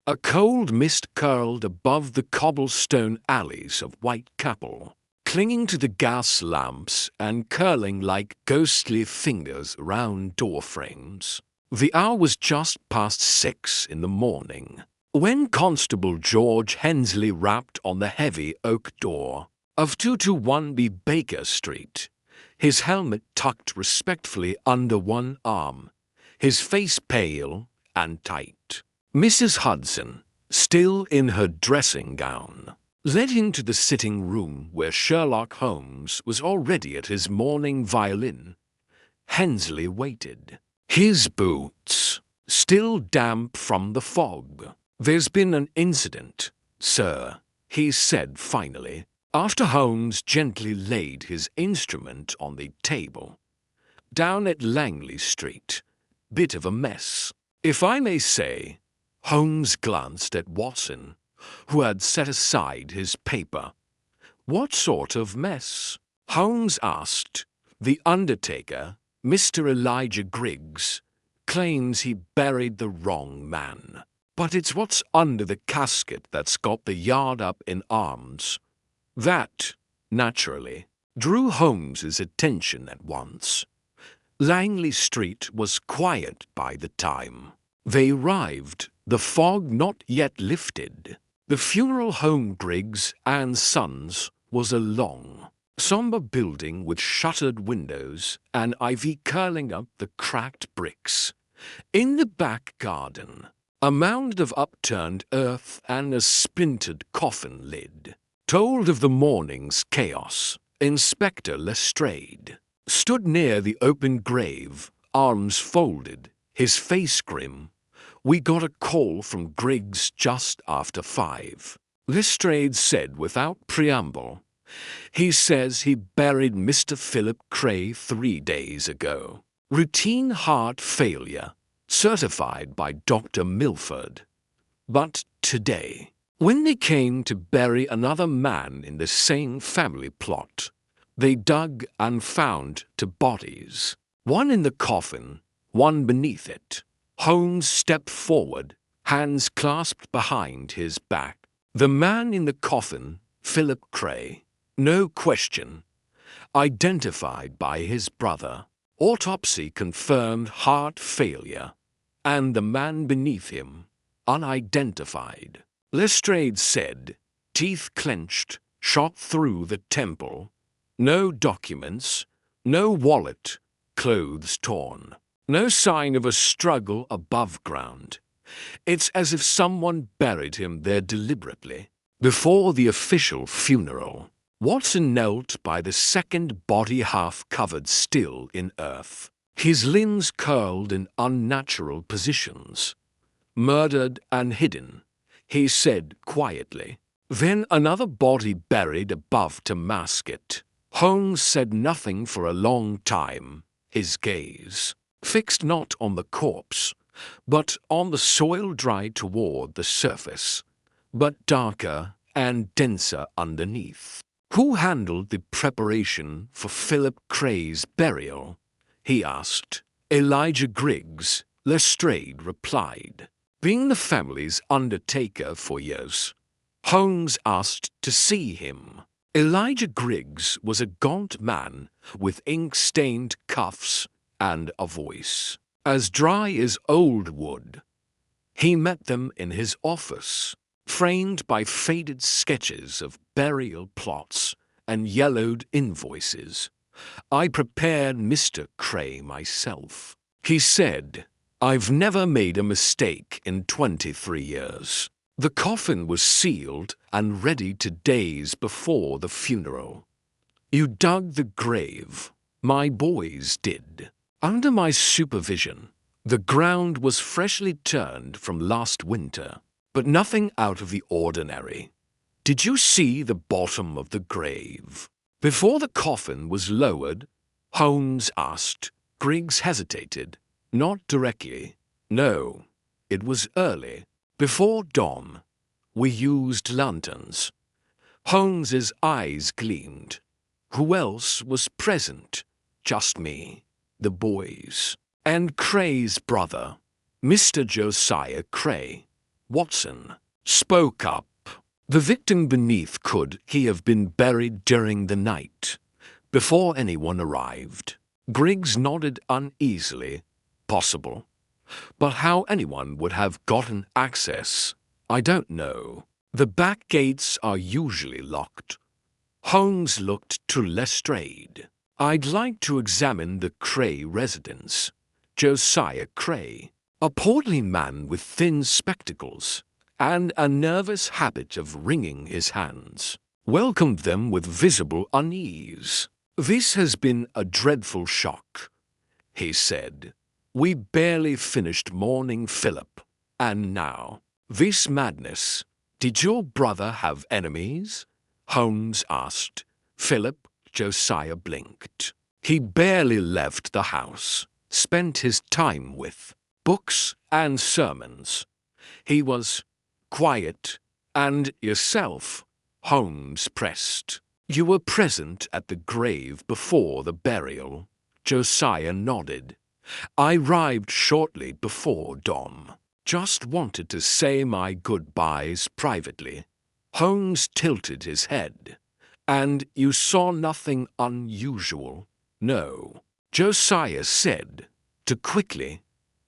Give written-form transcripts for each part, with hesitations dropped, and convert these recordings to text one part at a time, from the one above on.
A cold mist curled above the cobblestone alleys of Whitechapel, clinging to the gas lamps and curling like ghostly fingers round door frames. The hour was just past 6 in the morning, when Constable George Hensley rapped on the heavy oak door of 221B Baker Street, his helmet tucked respectfully under one arm, his face pale and tight. Mrs. Hudson, still in her dressing gown, led into the sitting room where Sherlock Holmes was already at his morning violin. Hensley waited, his boots still damp from the fog. "There's been an incident, sir," he said finally, after Holmes gently laid his instrument on the table. "Down at Langley Street. Bit of a mess, if I may say." Holmes glanced at Watson, who had set aside his paper. "What sort of mess?" Holmes asked. "The Undertaker, Mr. Elijah Griggs, claims he buried the wrong man. But it's what's under the casket that's got the yard up in arms." That, naturally, drew Holmes's attention at once. Langley Street was quiet by the time they arrived, the fog not yet lifted. The funeral home Griggs and Sons was a long, sombre building with shuttered windows and ivy curling up the cracked bricks. In the back garden, a mound of upturned earth and a splintered coffin lid told of the morning's chaos. Inspector Lestrade stood near the open grave, arms folded, his face grim. "We got a call from Griggs just after 5. Lestrade said without preamble. "He says he buried Mr. Philip Cray 3 days ago. Routine heart failure, certified by Dr. Milford. But today, when they came to bury another man in the same family plot, they dug and found 2 bodies, one in the coffin, one beneath it." Holmes stepped forward, hands clasped behind his back. "The man in the coffin, Philip Cray, no question. Identified by his brother. Autopsy confirmed heart failure. And the man beneath him, unidentified." Lestrade said, teeth clenched, shot through the temple. "No documents, no wallet, clothes torn. No sign of a struggle above ground. It's as if someone buried him there deliberately." Before the official funeral, Watson knelt by the second body half covered still in earth, his limbs curled in unnatural positions. "Murdered and hidden," he said quietly. "Then another body buried above to mask it." Holmes said nothing for a long time, his gaze fixed not on the corpse, but on the soil dry toward the surface, but darker and denser underneath. "Who handled the preparation for Philip Cray's burial?" he asked. "Elijah Griggs," Lestrade replied. "Being the family's undertaker for years, Holmes asked to see him." Elijah Griggs was a gaunt man with ink-stained cuffs and a voice as dry as old wood. He met them in his office, framed by faded sketches of burial plots and yellowed invoices. "I prepared Mr. Cray myself," he said. "I've never made a mistake in 23 years. The coffin was sealed and ready 2 days before the funeral. You dug the grave. My boys did. Under my supervision, the ground was freshly turned from last winter, but nothing out of the ordinary. Did you see the bottom of the grave?" Before the coffin was lowered, Holmes asked. Griggs hesitated. "Not directly. No, it was early, before dawn. We used lanterns." Holmes's eyes gleamed. "Who else was present?" "Just me, the boys, and Cray's brother, Mr. Josiah Cray." Watson spoke up. The victim beneath, could he have been buried during the night, before anyone arrived? Griggs nodded uneasily. Possible. But how anyone would have gotten access, I don't know. The back gates are usually locked. Holmes looked to Lestrade. I'd like to examine the Cray residence. Josiah Cray, a portly man with thin spectacles and a nervous habit of wringing his hands, welcomed them with visible unease. "This has been a dreadful shock," he said. "We barely finished mourning Philip, and now this madness. Did your brother have enemies?" Holmes asked. Philip. Josiah blinked. "He barely left the house. Spent his time with books and sermons. He was quiet. And yourself?" Holmes pressed. "You were present at the grave before the burial?" Josiah nodded. "I arrived shortly before dawn. Just wanted to say my goodbyes privately." Holmes tilted his head. "And you saw nothing unusual?" "No," Josiah said, too quickly.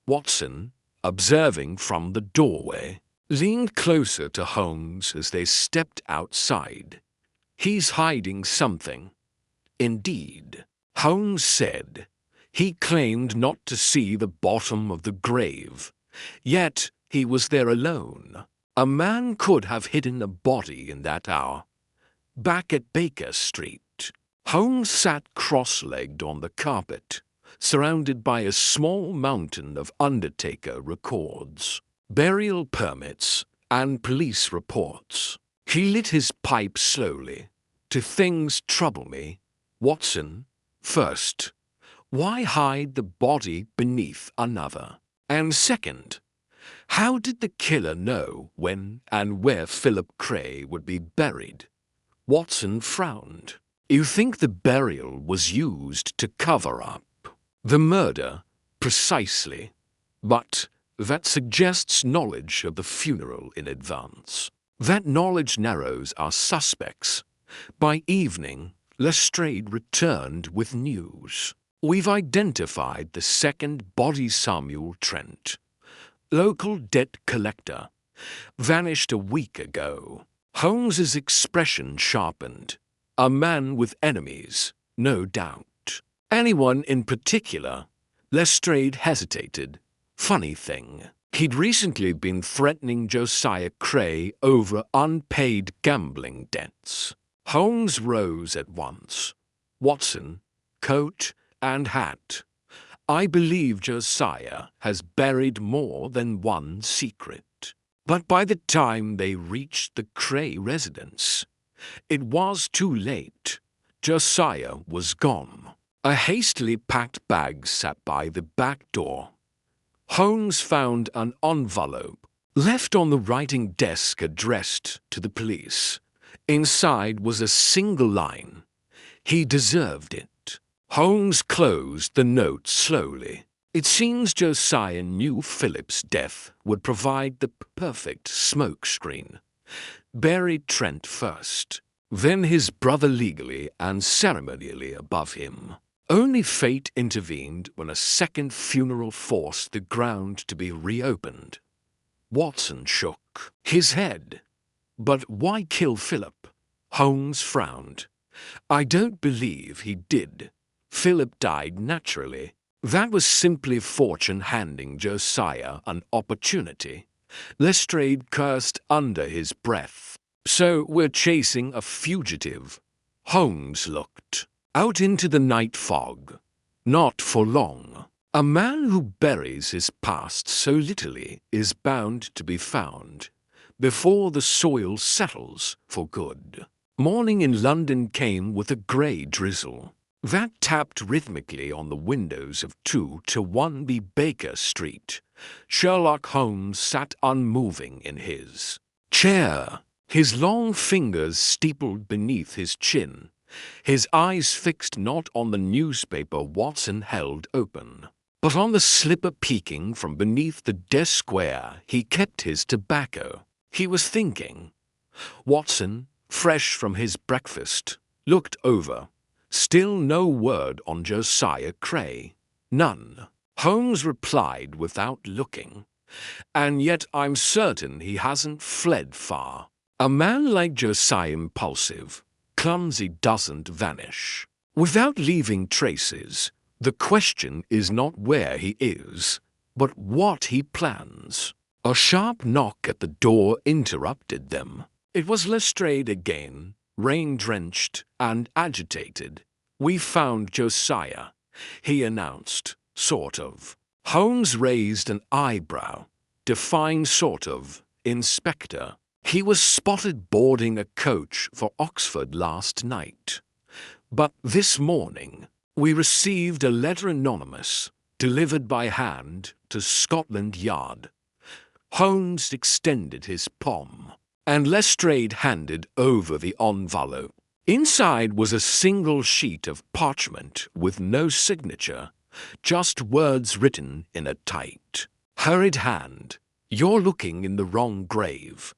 Watson, observing from the doorway, leaned closer to Holmes as they stepped outside. "He's hiding something." "Indeed," Holmes said. "He claimed not to see the bottom of the grave, yet he was there alone. A man could have hidden a body in that hour. Back at Baker Street." Holmes sat cross-legged on the carpet, surrounded by a small mountain of Undertaker records, burial permits, and police reports. He lit his pipe slowly. "Two things trouble me. Watson, first, why hide the body beneath another? And second, how did the killer know when and where Philip Cray would be buried?" Watson frowned. "You think the burial was used to cover up the murder?" "Precisely. But that suggests knowledge of the funeral in advance. That knowledge narrows our suspects. By evening, Lestrade returned with news. We've identified the second body. Samuel Trent, local debt collector, vanished a week ago." Holmes's expression sharpened. "A man with enemies, no doubt. Anyone in particular?" Lestrade hesitated. "Funny thing. He'd recently been threatening Josiah Cray over unpaid gambling debts." Holmes rose at once. "Watson, coat and hat. I believe Josiah has buried more than one secret." But by the time they reached the Cray residence, it was too late. Josiah was gone. A hastily packed bag sat by the back door. Holmes found an envelope left on the writing desk addressed to the police. Inside was a single line. "He deserved it." Holmes closed the note slowly. It seems Josiah knew Philip's death would provide the perfect smokescreen. Bury Trent first, then his brother legally and ceremonially above him. Only fate intervened when a second funeral forced the ground to be reopened. Watson shook his head. "But why kill Philip?" Holmes frowned. "I don't believe he did. Philip died naturally. That was simply fortune handing Josiah an opportunity." Lestrade cursed under his breath. "So we're chasing a fugitive." Holmes looked out into the night fog. "Not for long. A man who buries his past so littly is bound to be found before the soil settles for good." Morning in London came with a grey drizzle that tapped rhythmically on the windows of 2-1B Baker Street. Sherlock Holmes sat unmoving in his chair, his long fingers steepled beneath his chin, his eyes fixed not on the newspaper Watson held open, but on the slipper peeking from beneath the desk where he kept his tobacco, he was thinking. Watson, fresh from his breakfast, looked over. Still no word on Josiah Cray. None. Holmes replied without looking. And yet I'm certain he hasn't fled far. A man like Josiah, impulsive, clumsy, doesn't vanish without leaving traces. The question is not where he is, but what he plans. A sharp knock at the door interrupted them. It was Lestrade again, rain-drenched and agitated. "We found Josiah," he announced, sort of. Holmes raised an eyebrow. "Define sort of, Inspector." "He was spotted boarding a coach for Oxford last night. But this morning we received a letter anonymous, delivered by hand to Scotland Yard." Holmes extended his palm, and Lestrade handed over the envelope. Inside was a single sheet of parchment with no signature, just words written in a tight, hurried hand. "You're looking in the wrong grave.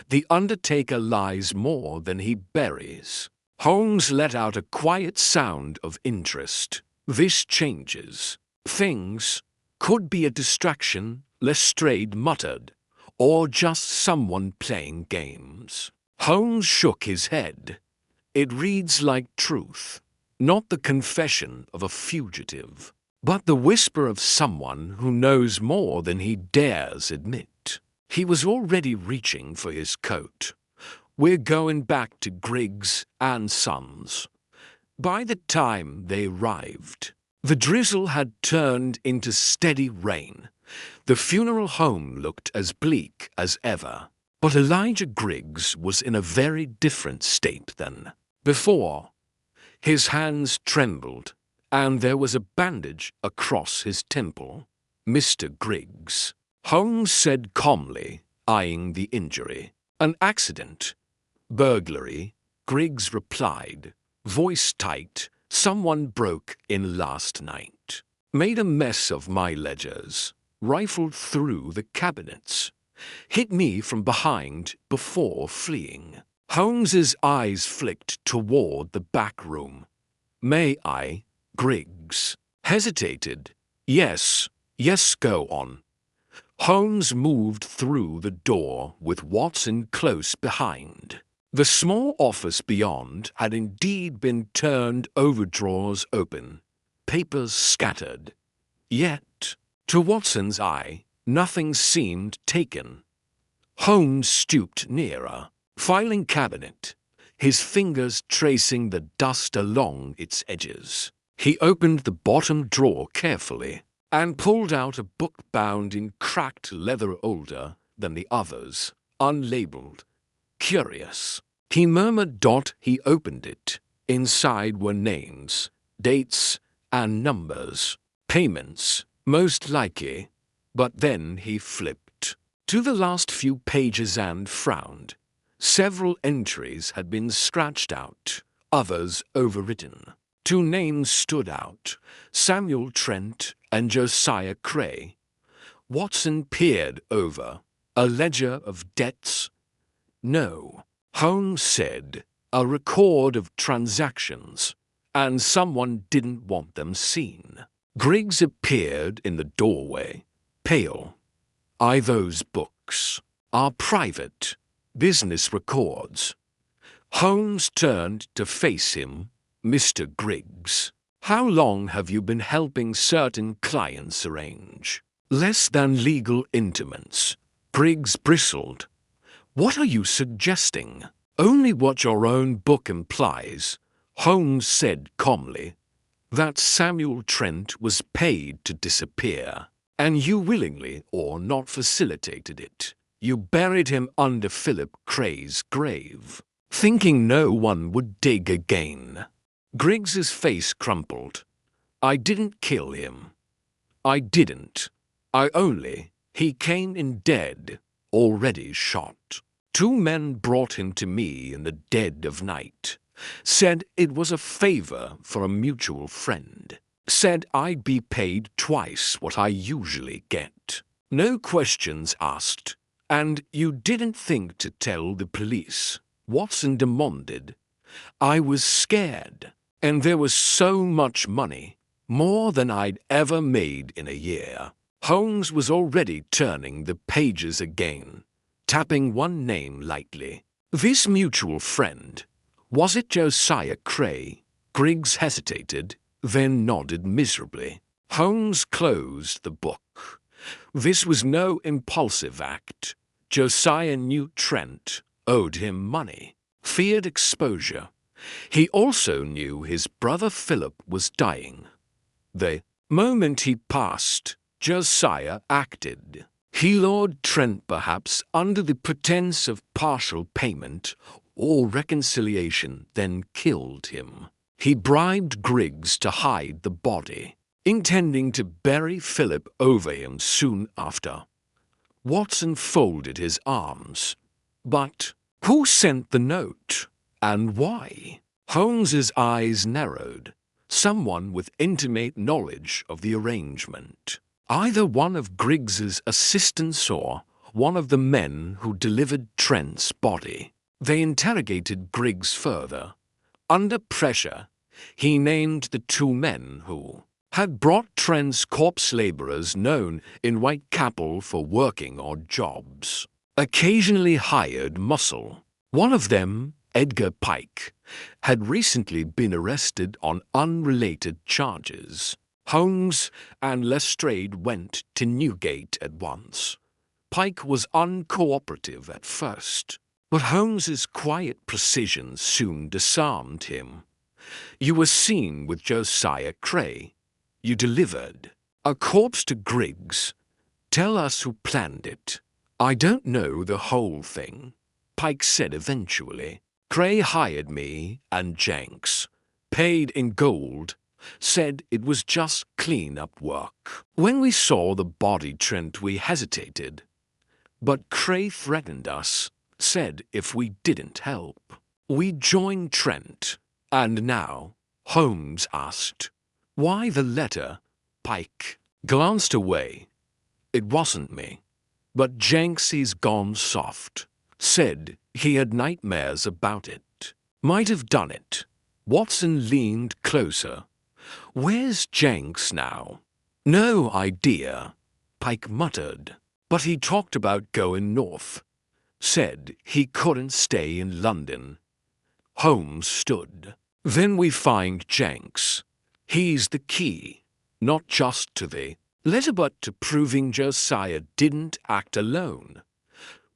The Undertaker lies more than he buries." Holmes let out a quiet sound of interest. "This changes things. Could be a distraction," Lestrade muttered, "or just someone playing games." Holmes shook his head. "It reads like truth, not the confession of a fugitive, but the whisper of someone who knows more than he dares admit." He was already reaching for his coat. "We're going back to Griggs and Sons." By the time they arrived, the drizzle had turned into steady rain. The funeral home looked as bleak as ever, but Elijah Griggs was in a very different state than before. His hands trembled, and there was a bandage across his temple. "Mr. Griggs," Holmes said calmly, eyeing the injury. "An accident. Burglary," Griggs replied, voice tight. "Someone broke in last night. Made a mess of my ledgers. Rifled through the cabinets. Hit me from behind before fleeing." Holmes's eyes flicked toward the back room. "May I?" Griggs hesitated. Yes, go on." Holmes moved through the door with Watson close behind. The small office beyond had indeed been turned over, drawers open, papers scattered. Yet, to Watson's eye, nothing seemed taken. Holmes stooped nearer. Filing cabinet, his fingers tracing the dust along its edges. He opened the bottom drawer carefully and pulled out a book bound in cracked leather, older than the others, unlabeled. Curious. He murmured. He opened it. Inside were names, dates, and numbers. Payments, most likely. But then he flipped to the last few pages and frowned. Several entries had been scratched out, others overwritten. Two names stood out, Samuel Trent and Josiah Cray. Watson peered over. A ledger of debts? No. Holmes said, a record of transactions, and someone didn't want them seen. Griggs appeared in the doorway, pale. Those books are private, business records." Holmes turned to face him. "Mr. Griggs, how long have you been helping certain clients arrange less than legal intimates?" Griggs bristled. "What are you suggesting?" "Only what your own book implies," Holmes said calmly. "That Samuel Trent was paid to disappear, and you willingly or not facilitated it. You buried him under Philip Cray's grave, thinking no one would dig again." Griggs's face crumpled. "I didn't kill him. I didn't. He came in dead, already shot. Two men brought him to me in the dead of night. Said it was a favor for a mutual friend. Said I'd be paid twice what I usually get. No questions asked. And you didn't think to tell the police? Watson demanded. I was scared. And there was so much money. More than I'd ever made in a year. Holmes was already turning the pages again, tapping one name lightly. This mutual friend. Was it Josiah Cray? Griggs hesitated, then nodded miserably. Holmes closed the book. This was no impulsive act. Josiah knew Trent owed him money, feared exposure. He also knew his brother Philip was dying. The moment he passed, Josiah acted. He lured Trent perhaps under the pretense of partial payment or reconciliation, then killed him. He bribed Griggs to hide the body, intending to bury Philip over him soon after. Watson folded his arms. But who sent the note? And why? Holmes's eyes narrowed. Someone with intimate knowledge of the arrangement. Either one of Griggs's assistants or one of the men who delivered Trent's body. They interrogated Griggs further. Under pressure, he named the two men who had brought Trent's corpse labourers known in Whitechapel for working odd jobs. Occasionally hired muscle. One of them, Edgar Pike, had recently been arrested on unrelated charges. Holmes and Lestrade went to Newgate at once. Pike was uncooperative at first, but Holmes's quiet precision soon disarmed him. You were seen with Josiah Cray. You delivered. A corpse to Griggs. Tell us who planned it. I don't know the whole thing, Pike said eventually. Cray hired me and Jenks, paid in gold, said it was just clean-up work. When we saw the body, Trent, we hesitated. But Cray threatened us, said if we didn't help. We joined Trent, and now, Holmes asked, why the letter? Pike glanced away. It wasn't me. But Jenks, he's gone soft. Said he had nightmares about it. Might have done it. Watson leaned closer. Where's Jenks now? No idea, Pike muttered. But he talked about going north. Said he couldn't stay in London. Holmes stood. Then we find Jenks. He's the key, not just to the letter but to proving Josiah didn't act alone.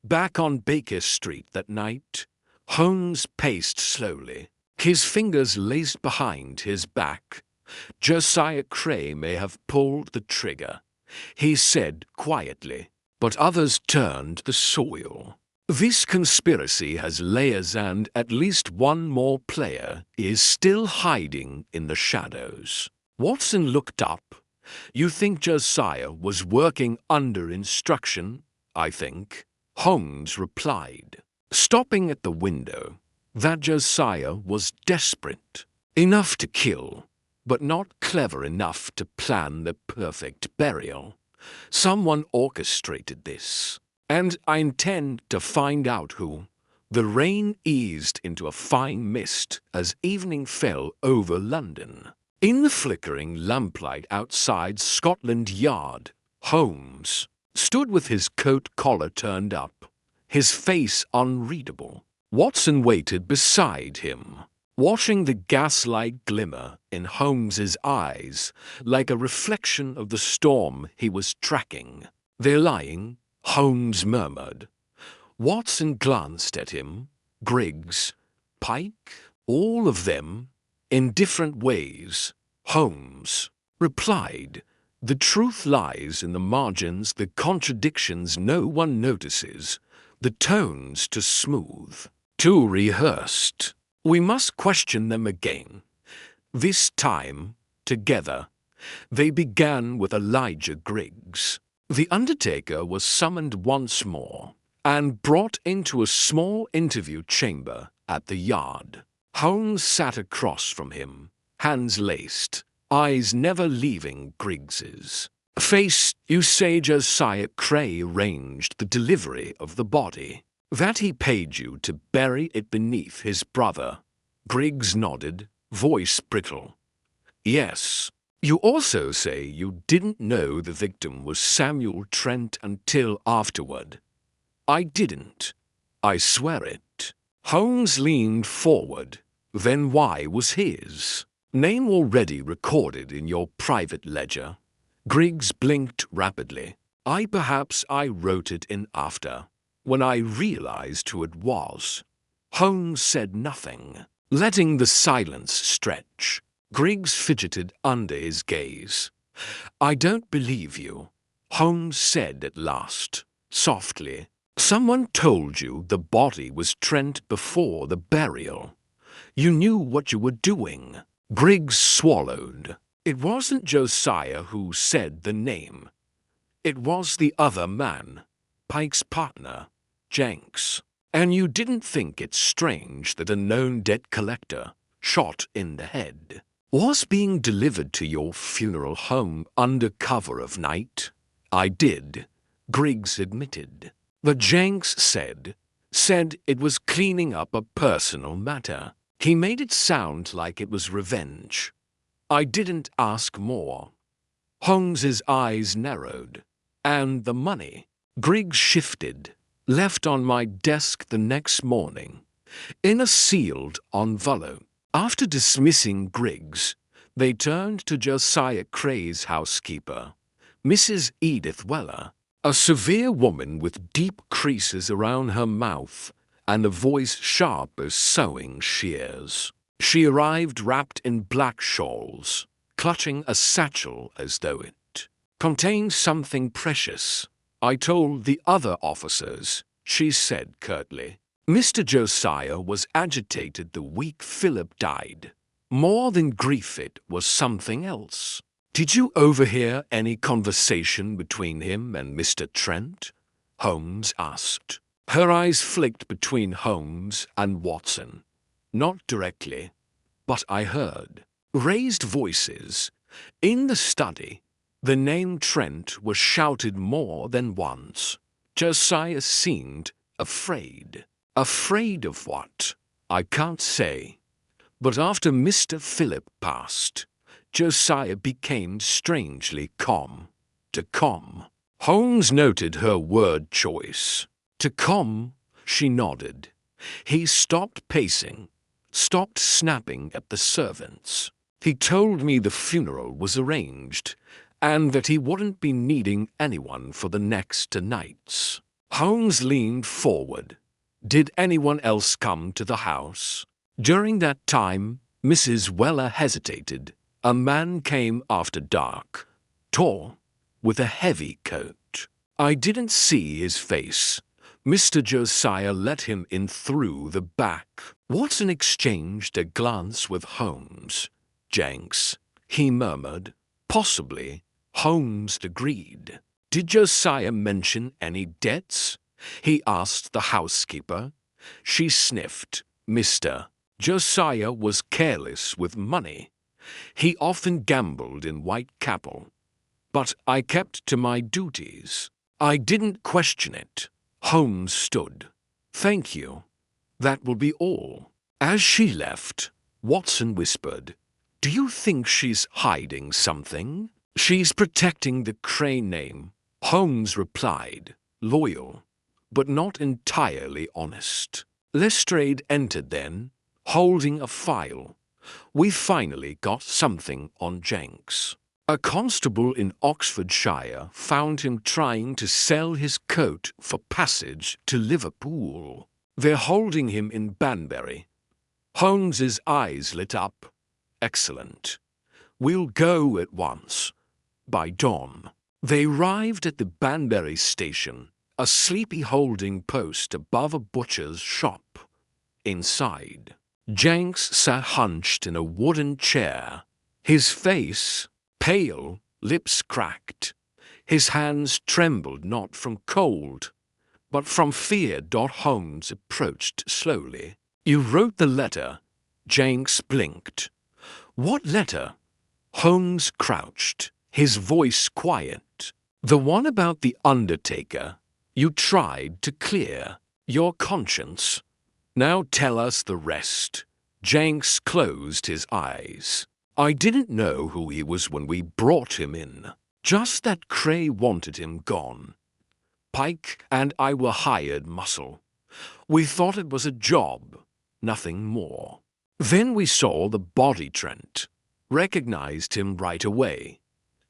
Back on Baker Street that night, Holmes paced slowly, his fingers laced behind his back. Josiah Cray may have pulled the trigger, he said quietly, but others turned the soil. This conspiracy has layers and at least one more player is still hiding in the shadows. Watson looked up. You think Josiah was working under instruction? I think. Holmes replied, stopping at the window, that Josiah was desperate, enough to kill, but not clever enough to plan the perfect burial. Someone orchestrated this. And I intend to find out who. The rain eased into a fine mist as evening fell over London. In the flickering lamplight outside Scotland Yard, Holmes stood with his coat collar turned up, his face unreadable. Watson waited beside him, watching the gaslight glimmer in Holmes's eyes like a reflection of the storm he was tracking. They're lying, Holmes murmured. Watson glanced at him. Griggs, Pike, all of them, in different ways. Holmes replied, the truth lies in the margins, the contradictions no one notices, the tones too smooth, too rehearsed. We must question them again. This time, together. They began with Elijah Griggs. The Undertaker was summoned once more and brought into a small interview chamber at the Yard. Holmes sat across from him, hands laced, eyes never leaving Griggs's face. You say Josiah Cray arranged the delivery of the body, that he paid you to bury it beneath his brother. Griggs nodded, voice brittle. Yes. You also say you didn't know the victim was Samuel Trent until afterward. I didn't. I swear it. Holmes leaned forward. Then why was his name already recorded in your private ledger? Griggs blinked rapidly. Perhaps I wrote it in after, when I realized who it was. Holmes said nothing, letting the silence stretch. Griggs fidgeted under his gaze. I don't believe you, Holmes said at last, softly. Someone told you the body was Trent before the burial. You knew what you were doing. Griggs swallowed. It wasn't Josiah who said the name. It was the other man, Pike's partner, Jenks. And you didn't think it strange that a known debt collector, shot in the head, was being delivered to your funeral home under cover of night? I did, Griggs admitted. But Jenks said it was cleaning up a personal matter. He made it sound like it was revenge. I didn't ask more. Holmes's eyes narrowed. And the money? Griggs shifted. Left on my desk the next morning, in a sealed envelope. After dismissing Griggs, they turned to Josiah Cray's housekeeper, Mrs. Edith Weller, a severe woman with deep creases around her mouth and a voice sharp as sewing shears. She arrived wrapped in black shawls, clutching a satchel as though it contained something precious. I told the other officers, she said curtly. Mr. Josiah was agitated the week Philip died. More than grief, it was something else. Did you overhear any conversation between him and Mr. Trent? Holmes asked. Her eyes flicked between Holmes and Watson. Not directly, but I heard raised voices. In the study, the name Trent was shouted more than once. Josiah seemed afraid. Afraid of what? I can't say. But after Mr. Philip passed, Josiah became strangely calm. To calm. Holmes noted her word choice. To calm, she nodded. He stopped pacing, stopped snapping at the servants. He told me the funeral was arranged, and that he wouldn't be needing anyone for the next 2 nights. Holmes leaned forward. Did anyone else come to the house? During that time, Mrs. Weller hesitated. A man came after dark, tall, with a heavy coat. I didn't see his face. Mr. Josiah let him in through the back. Watson exchanged a glance with Holmes. Jenks, he murmured. Possibly. Holmes agreed. Did Josiah mention any debts? He asked the housekeeper. She sniffed. Mr. Josiah was careless with money. He often gambled in Whitechapel. But I kept to my duties. I didn't question it. Holmes stood. Thank you. That will be all. As she left, Watson whispered, Do you think she's hiding something? She's protecting the Cray name. Holmes replied, loyal, but not entirely honest. Lestrade entered then, holding a file. We finally got something on Jenks. A constable in Oxfordshire found him trying to sell his coat for passage to Liverpool. They're holding him in Banbury. Holmes's eyes lit up. Excellent. We'll go at once. By dawn. They arrived at the Banbury station, a sleepy holding post above a butcher's shop. Inside, Jenks sat hunched in a wooden chair, his face pale, lips cracked. His hands trembled not from cold, but from fear. Holmes approached slowly. You wrote the letter. Jenks blinked. What letter? Holmes crouched, his voice quiet. "The one about the Undertaker. You tried to clear your conscience. Now tell us the rest." Jenks closed his eyes. "I didn't know who he was when we brought him in. Just that Cray wanted him gone. Pike and I were hired muscle. We thought it was a job, nothing more. Then we saw the body Trent. Recognized him right away.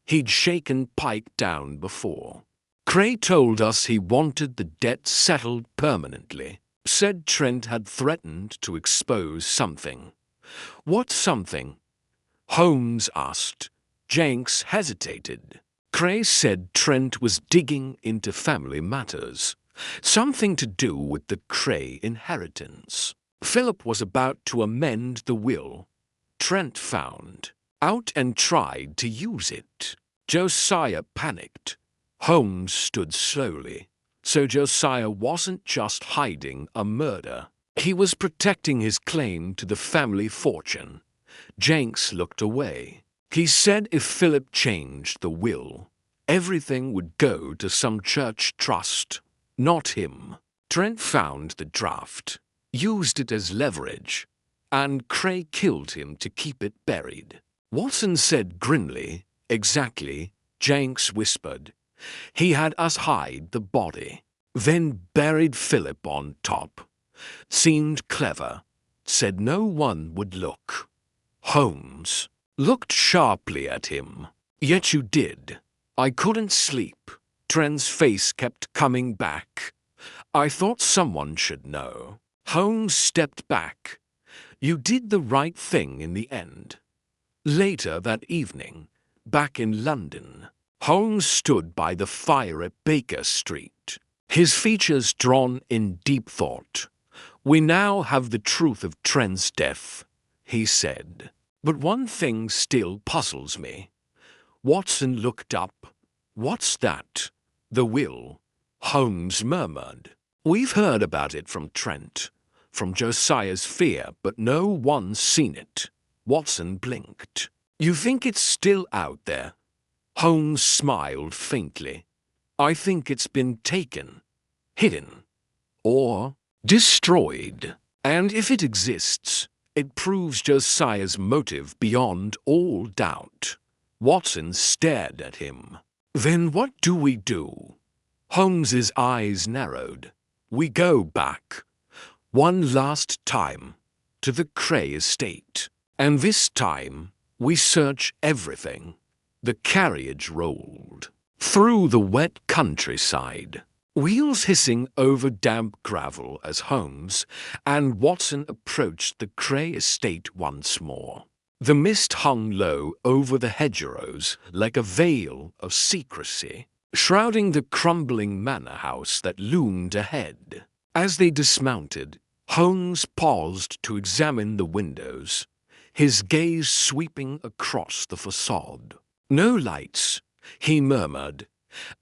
He'd shaken Pike down before. Cray told us he wanted the debt settled permanently. Said Trent had threatened to expose something." "What something?" Holmes asked. Jenks hesitated. Cray said Trent was digging into family matters. Something to do with the Cray inheritance. Philip was about to amend the will. Trent found out and tried to use it. Josiah panicked. Holmes stood slowly. So Josiah wasn't just hiding a murder. He was protecting his claim to the family fortune. Jenks looked away. He said if Philip changed the will, everything would go to some church trust, not him. Trent found the draft, used it as leverage, and Cray killed him to keep it buried. Watson said grimly, "Exactly," Jenks whispered. "He had us hide the body, then buried Philip on top. Seemed clever. Said no one would look." Holmes looked sharply at him. "Yet you did." "I couldn't sleep." Trent's face kept coming back. "I thought someone should know." Holmes stepped back. "You did the right thing in the end." Later that evening, back in London, Holmes stood by the fire at Baker Street, his features drawn in deep thought. "We now have the truth of Trent's death," he said. "But one thing still puzzles me." Watson looked up. "What's that?" "The will," Holmes murmured. "We've heard about it from Trent, from Josiah's fear, but no one's seen it." Watson blinked. "You think it's still out there?" Holmes smiled faintly. "I think it's been taken, hidden, or destroyed. And if it exists, it proves Josiah's motive beyond all doubt." Watson stared at him. "Then what do we do?" Holmes's eyes narrowed. "We go back, one last time, to the Cray estate. And this time, we search everything." The carriage rolled through the wet countryside, wheels hissing over damp gravel as Holmes and Watson approached the Cray estate once more. The mist hung low over the hedgerows like a veil of secrecy, shrouding the crumbling manor house that loomed ahead. As they dismounted, Holmes paused to examine the windows, his gaze sweeping across the facade. "No lights," he murmured.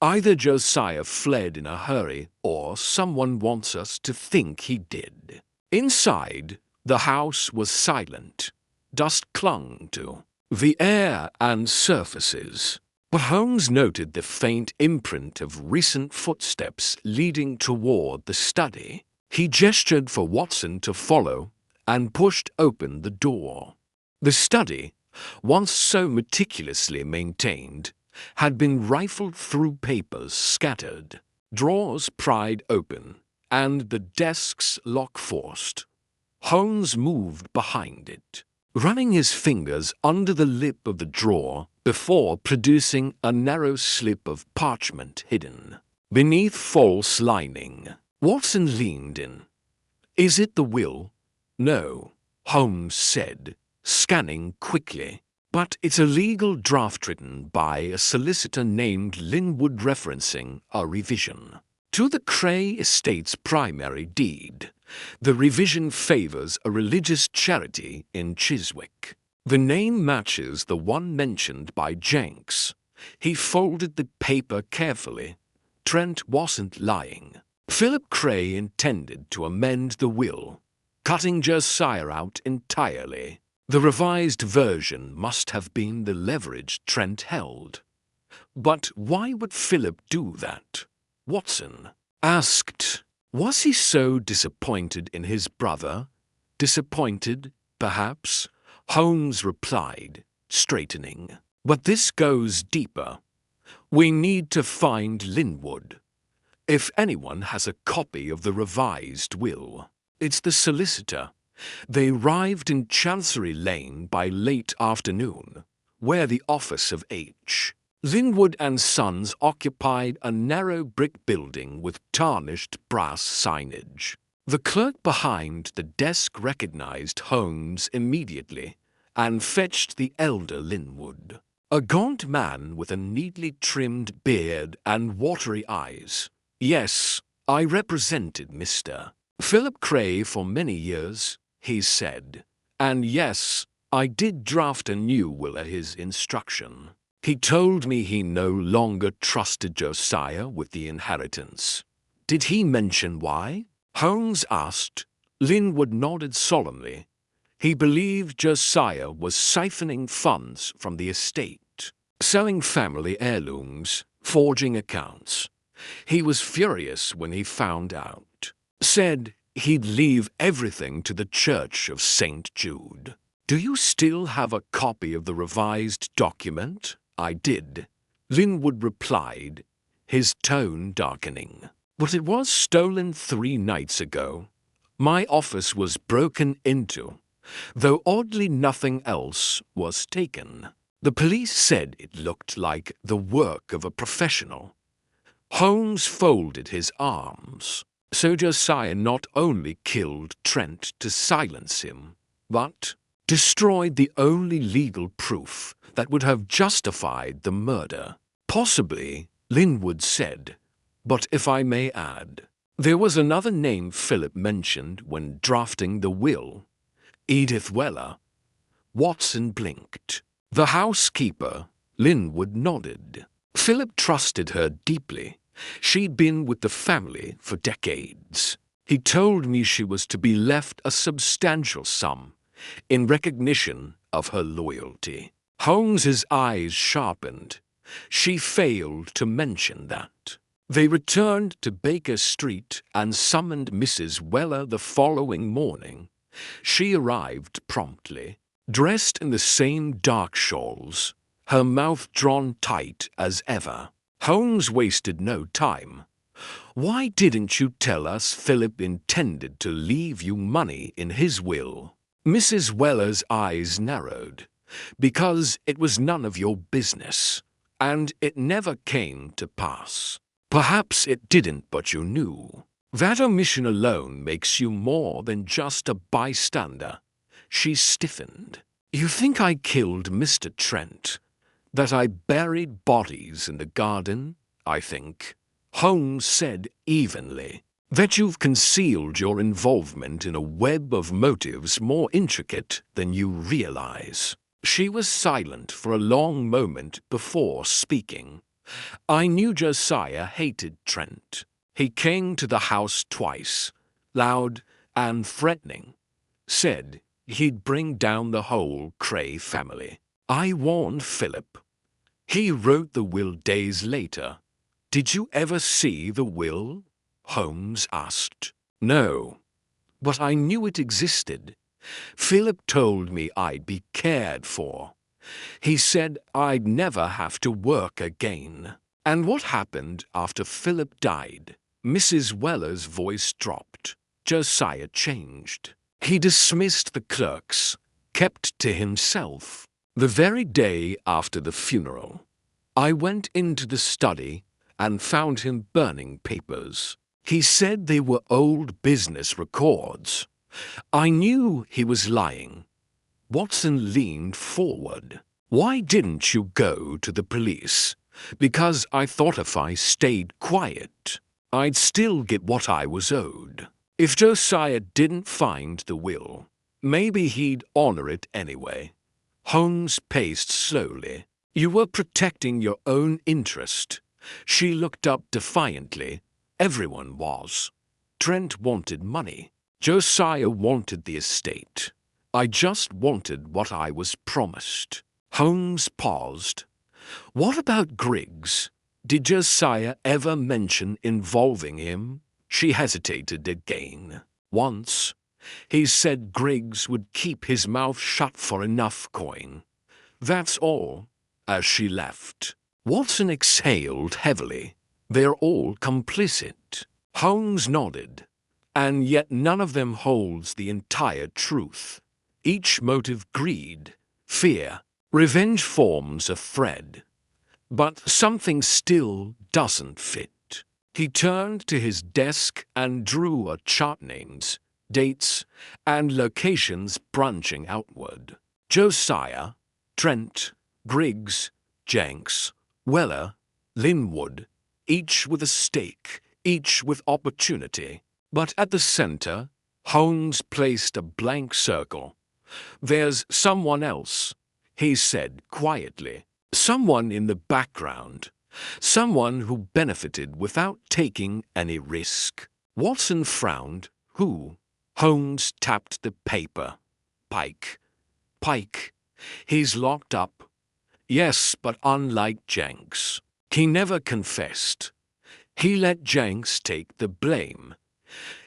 "Either Josiah fled in a hurry or someone wants us to think he did." Inside, the house was silent. Dust clung to the air and surfaces. But Holmes noted the faint imprint of recent footsteps leading toward the study. He gestured for Watson to follow and pushed open the door. The study, once so meticulously maintained, had been rifled through papers scattered, drawers pried open, and the desks lock-forced. Holmes moved behind it, running his fingers under the lip of the drawer before producing a narrow slip of parchment hidden beneath false lining. Watson leaned in. "Is it the will?" "No," Holmes said, scanning quickly. "But it's a legal draft written by a solicitor named Linwood referencing a revision to the Cray estate's primary deed. The revision favors a religious charity in Chiswick. The name matches the one mentioned by Jenks." He folded the paper carefully. Trent wasn't lying. Philip Cray intended to amend the will, cutting Josiah out entirely. The revised version must have been the leverage Trent held. But why would Philip do that? Watson asked. Was he so disappointed in his brother? Disappointed, perhaps? Holmes replied, straightening. But this goes deeper. We need to find Linwood. If anyone has a copy of the revised will, it's the solicitor. They arrived in Chancery Lane by late afternoon, where the office of H. Linwood and Sons occupied a narrow brick building with tarnished brass signage. The clerk behind the desk recognized Holmes immediately and fetched the elder Linwood, a gaunt man with a neatly trimmed beard and watery eyes. Yes, I represented Mr. Philip Cray for many years, he said, and yes, I did draft a new will at his instruction. He told me he no longer trusted Josiah with the inheritance. Did he mention why? Holmes asked. Linwood nodded solemnly. He believed Josiah was siphoning funds from the estate, selling family heirlooms, forging accounts. He was furious when he found out. Said he'd leave everything to the Church of St. Jude. Do you still have a copy of the revised document? I did, Linwood replied, his tone darkening. But it was stolen 3 nights ago. My office was broken into, though oddly nothing else was taken. The police said it looked like the work of a professional. Holmes folded his arms. So Josiah not only killed Trent to silence him, but destroyed the only legal proof that would have justified the murder. Possibly, Linwood said, but if I may add, there was another name Philip mentioned when drafting the will, Edith Weller. Watson blinked. The housekeeper, Linwood nodded. Philip trusted her deeply. She'd been with the family for decades. He told me she was to be left a substantial sum in recognition of her loyalty. Holmes's eyes sharpened. She failed to mention that. They returned to Baker Street and summoned Mrs. Weller the following morning. She arrived promptly, dressed in the same dark shawls, her mouth drawn tight as ever. Holmes wasted no time. Why didn't you tell us Philip intended to leave you money in his will? Mrs. Weller's eyes narrowed. Because it was none of your business, and it never came to pass. Perhaps it didn't, but you knew. That omission alone makes you more than just a bystander. She stiffened. You think I killed Mr. Trent? That I buried bodies in the garden, I think. Holmes said evenly. That you've concealed your involvement in a web of motives more intricate than you realize. She was silent for a long moment before speaking. I knew Josiah hated Trent. He came to the house twice, loud and threatening. Said he'd bring down the whole Cray family. I warned Philip. He wrote the will days later. Did you ever see the will? Holmes asked. No, but I knew it existed. Philip told me I'd be cared for. He said I'd never have to work again. And what happened after Philip died? Mrs. Weller's voice dropped. Josiah changed. He dismissed the clerks, kept to himself. The very day after the funeral, I went into the study and found him burning papers. He said they were old business records. I knew he was lying. Watson leaned forward. Why didn't you go to the police? Because I thought if I stayed quiet, I'd still get what I was owed. If Josiah didn't find the will, maybe he'd honor it anyway. Holmes paced slowly. You were protecting your own interest. She looked up defiantly. Everyone was. Trent wanted money. Josiah wanted the estate. I just wanted what I was promised." Holmes paused. "What about Griggs? Did Josiah ever mention involving him?" She hesitated again. "Once. He said Griggs would keep his mouth shut for enough coin. That's all," as she left. Watson exhaled heavily. "They're all complicit." Holmes nodded. "And yet none of them holds the entire truth. Each motive, greed, fear, revenge, forms a thread. But something still doesn't fit." He turned to his desk and drew a chart, names, dates, and locations branching outward. Josiah, Trent, Griggs, Jenks, Weller, Linwood, each with a stake, each with opportunity. But at the center, Holmes placed a blank circle. "There's someone else," he said quietly. "Someone in the background. Someone who benefited without taking any risk." Watson frowned. "Who?" Holmes tapped the paper. "Pike. Pike. He's locked up." "Yes, but unlike Jenks. He never confessed. He let Jenks take the blame.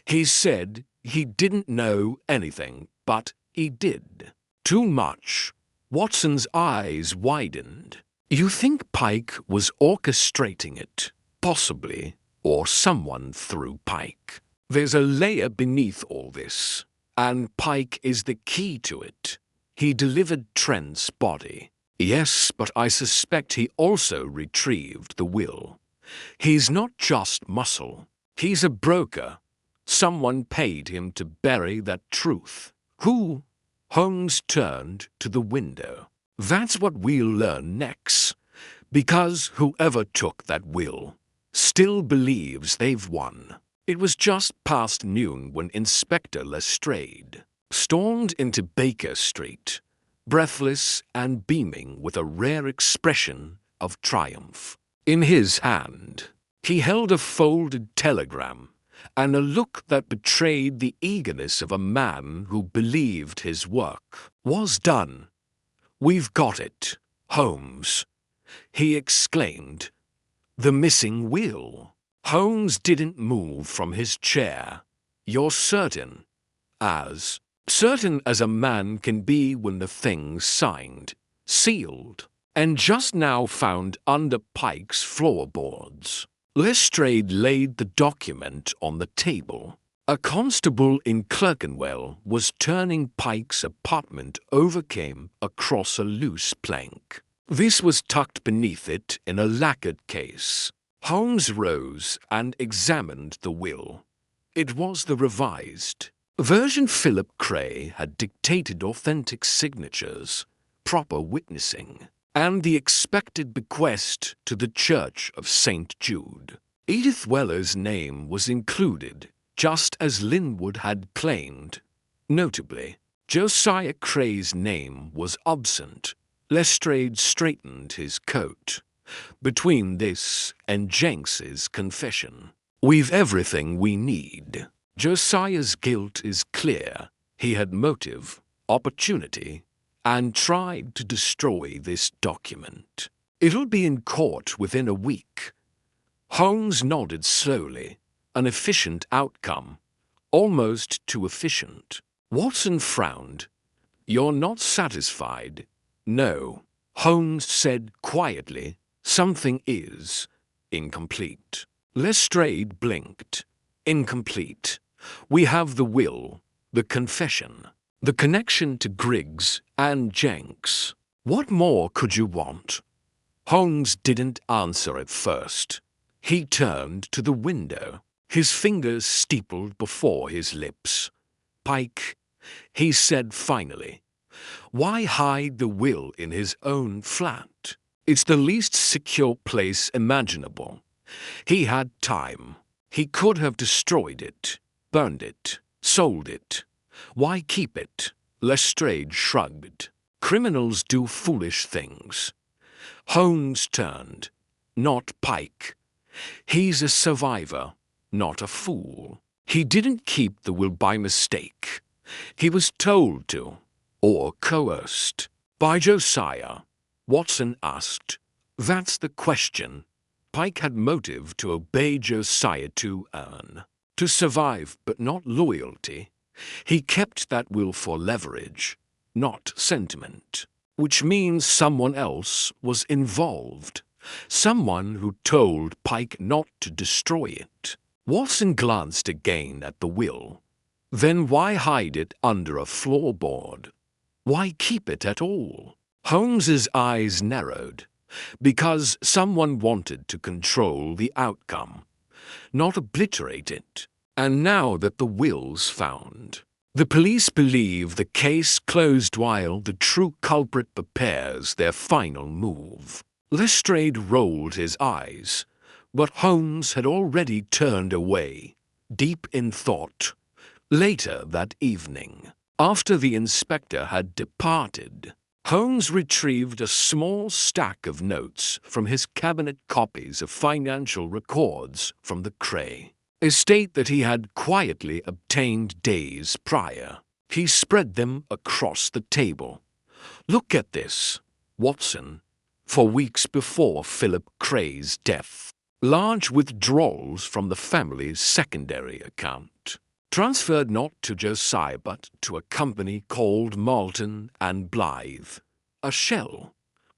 He said he didn't know anything, but he did. Too much." Watson's eyes widened. "You think Pike was orchestrating it? Possibly. Or someone through Pike. There's a layer beneath all this, and Pike is the key to it. He delivered Trent's body. Yes, but I suspect he also retrieved the will. He's not just muscle. He's a broker. Someone paid him to bury that truth. Who?" Holmes turned to the window. "That's what we'll learn next. Because whoever took that will still believes they've won." It was just past noon when Inspector Lestrade stormed into Baker Street, breathless and beaming with a rare expression of triumph. In his hand, he held a folded telegram and a look that betrayed the eagerness of a man who believed his work was done. "We've got it, Holmes," he exclaimed. "The missing will." Holmes didn't move from his chair. "You're certain?" "As certain as a man can be when the thing's signed, sealed, and just now found under Pike's floorboards." Lestrade laid the document on the table. A constable in Clerkenwell was turning Pike's apartment overcame across a loose plank. This was tucked beneath it in a lacquered case. Holmes rose and examined the will. It was the revised version. Philip Cray had dictated authentic signatures, proper witnessing, and the expected bequest to the Church of St. Jude. Edith Weller's name was included, just as Linwood had claimed. Notably, Josiah Cray's name was absent. Lestrade straightened his coat. "Between this and Jenks's confession, we've everything we need. Josiah's guilt is clear. He had motive, opportunity, and tried to destroy this document. It'll be in court within a week." Holmes nodded slowly. An efficient outcome. Almost too efficient. Watson frowned. "You're not satisfied?" "No," Holmes said quietly. "Something is incomplete." Lestrade blinked. "Incomplete. We have the will, the confession, the connection to Griggs and Jenks. What more could you want?" Holmes didn't answer at first. He turned to the window, his fingers steepled before his lips. "Pike," he said finally, "why hide the will in his own flat? It's the least secure place imaginable. He had time. He could have destroyed it, burned it, sold it. Why keep it?" Lestrade shrugged. "Criminals do foolish things." Holmes turned. "Not Pike. He's a survivor, not a fool. He didn't keep the will by mistake. He was told to. or coerced by Josiah? Watson asked. That's the question. Pike had motive to obey Josiah to earn, to survive, but not loyalty. He kept that will for leverage, not sentiment, which means someone else was involved, someone who told Pike not to destroy it. Watson glanced again at the will. Then why hide it under a floorboard? Why keep it at all? Holmes's eyes narrowed. Because someone wanted to control the outcome, not obliterate it. And now that the will's found, the police believe the case closed while the true culprit prepares their final move. Lestrade rolled his eyes, but Holmes had already turned away, deep in thought. Later that evening, after the inspector had departed, Holmes retrieved a small stack of notes from his cabinet, copies of financial records from the Cray estate that he had quietly obtained days prior. He spread them across the table. Look at this, Watson. For weeks before Philip Cray's death, large withdrawals from the family's secondary account, transferred not to Josiah but to a company called Malton and Blythe. A shell.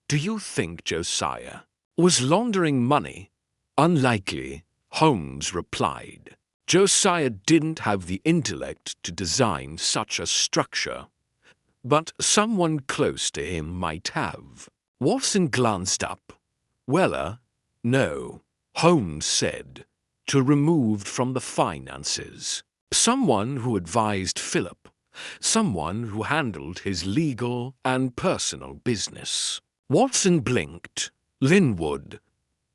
Do you think Josiah was laundering money? Unlikely, Holmes replied. Josiah didn't have the intellect to design such a structure, but someone close to him might have. Watson glanced up. Weller? No, Holmes said. To removed from the finances. Someone who advised Philip, someone who handled his legal and personal business. Watson blinked. Linwood.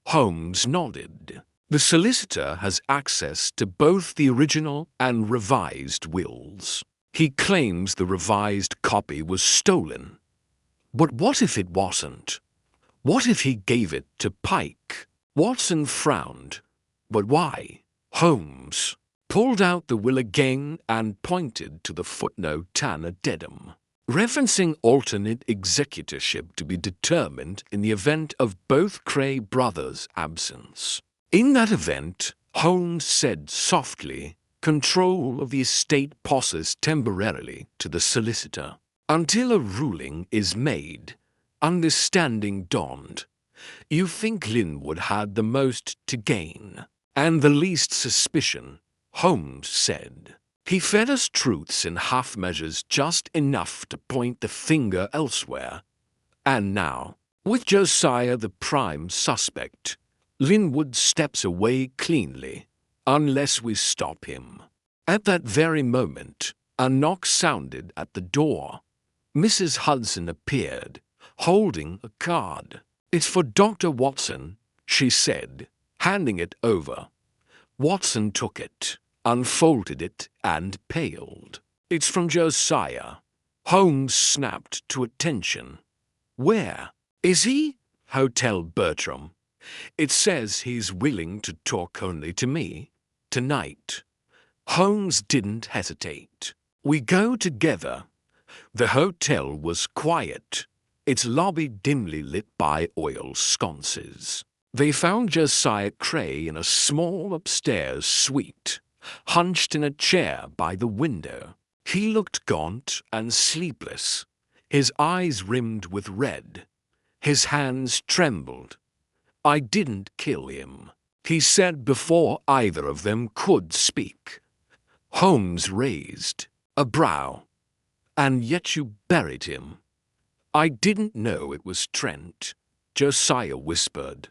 Holmes nodded. The solicitor has access to both the original and revised wills. He claims the revised copy was stolen. But what if it wasn't? What if he gave it to Pike? Watson frowned. But why? Holmes pulled out the will again and pointed to the footnote tan addendum, referencing alternate executorship to be determined in the event of both Cray brothers' absence. In that event, Holmes said softly, control of the estate passes temporarily to the solicitor. Until a ruling is made, understanding dawned. You think Linwood had the most to gain, and the least suspicion, Holmes said. He fed us truths in half measures just enough to point the finger elsewhere. And now, with Josiah the prime suspect, Linwood steps away cleanly, unless we stop him. At that very moment, a knock sounded at the door. Mrs. Hudson appeared, holding a card. It's for Dr. Watson, she said, handing it over. Watson took it, unfolded it, and paled. It's from Josiah. Holmes snapped to attention. Where? Is he? Hotel Bertram. It says he's willing to talk only to me. Tonight. Holmes didn't hesitate. We go together. The hotel was quiet, its lobby dimly lit by oil sconces. They found Josiah Cray in a small upstairs suite, hunched in a chair by the window. He looked gaunt and sleepless, his eyes rimmed with red. His hands trembled. I didn't kill him, he said before either of them could speak. Holmes raised a brow. And yet you buried him. I didn't know it was Trent, Josiah whispered.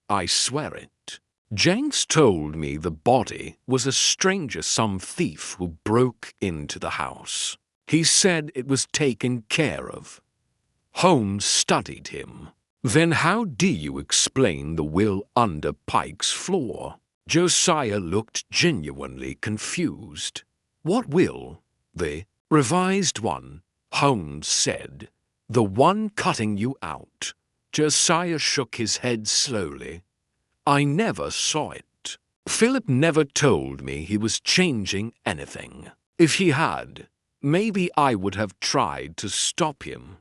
I swear it. Jenks told me the body was a stranger, some thief who broke into the house. He said it was taken care of. Holmes studied him. Then how do you explain the will under Pike's floor? Josiah looked genuinely confused. What will? The revised one, Holmes said. The one cutting you out. Josiah shook his head slowly. I never saw it. Philip never told me he was changing anything. If he had, Maybe I would have tried to stop him,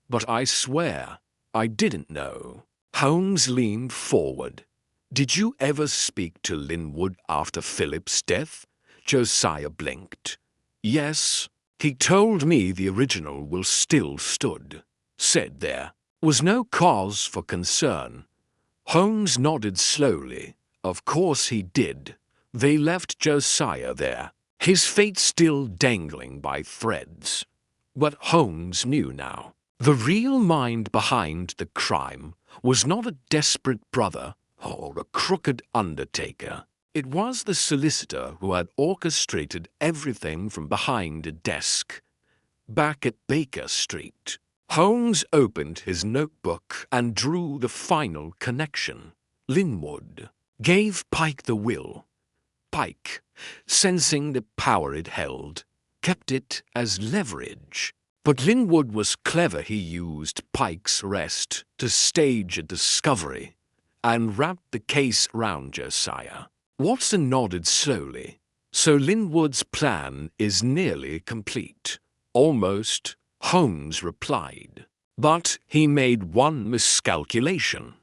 but I swear I didn't know. Holmes leaned forward. Did you ever speak to Linwood after Philip's death? Josiah blinked. Yes. He told me the original will still stood. Said there was no cause for concern. Holmes nodded slowly. Of course he did. They left Josiah there, his fate still dangling by threads. But Holmes knew now. The real mind behind the crime was not a desperate brother or a crooked undertaker. It was the solicitor who had orchestrated everything from behind a desk, back at Baker Street. Holmes opened his notebook and drew the final connection. Linwood gave Pike the will. Pike, sensing the power it held, kept it as leverage. But Linwood was clever. He used Pike's arrest to stage a discovery and wrapped the case round Josiah. Watson nodded slowly. So Linwood's plan is nearly complete. Almost, Holmes replied. But he made one miscalculation.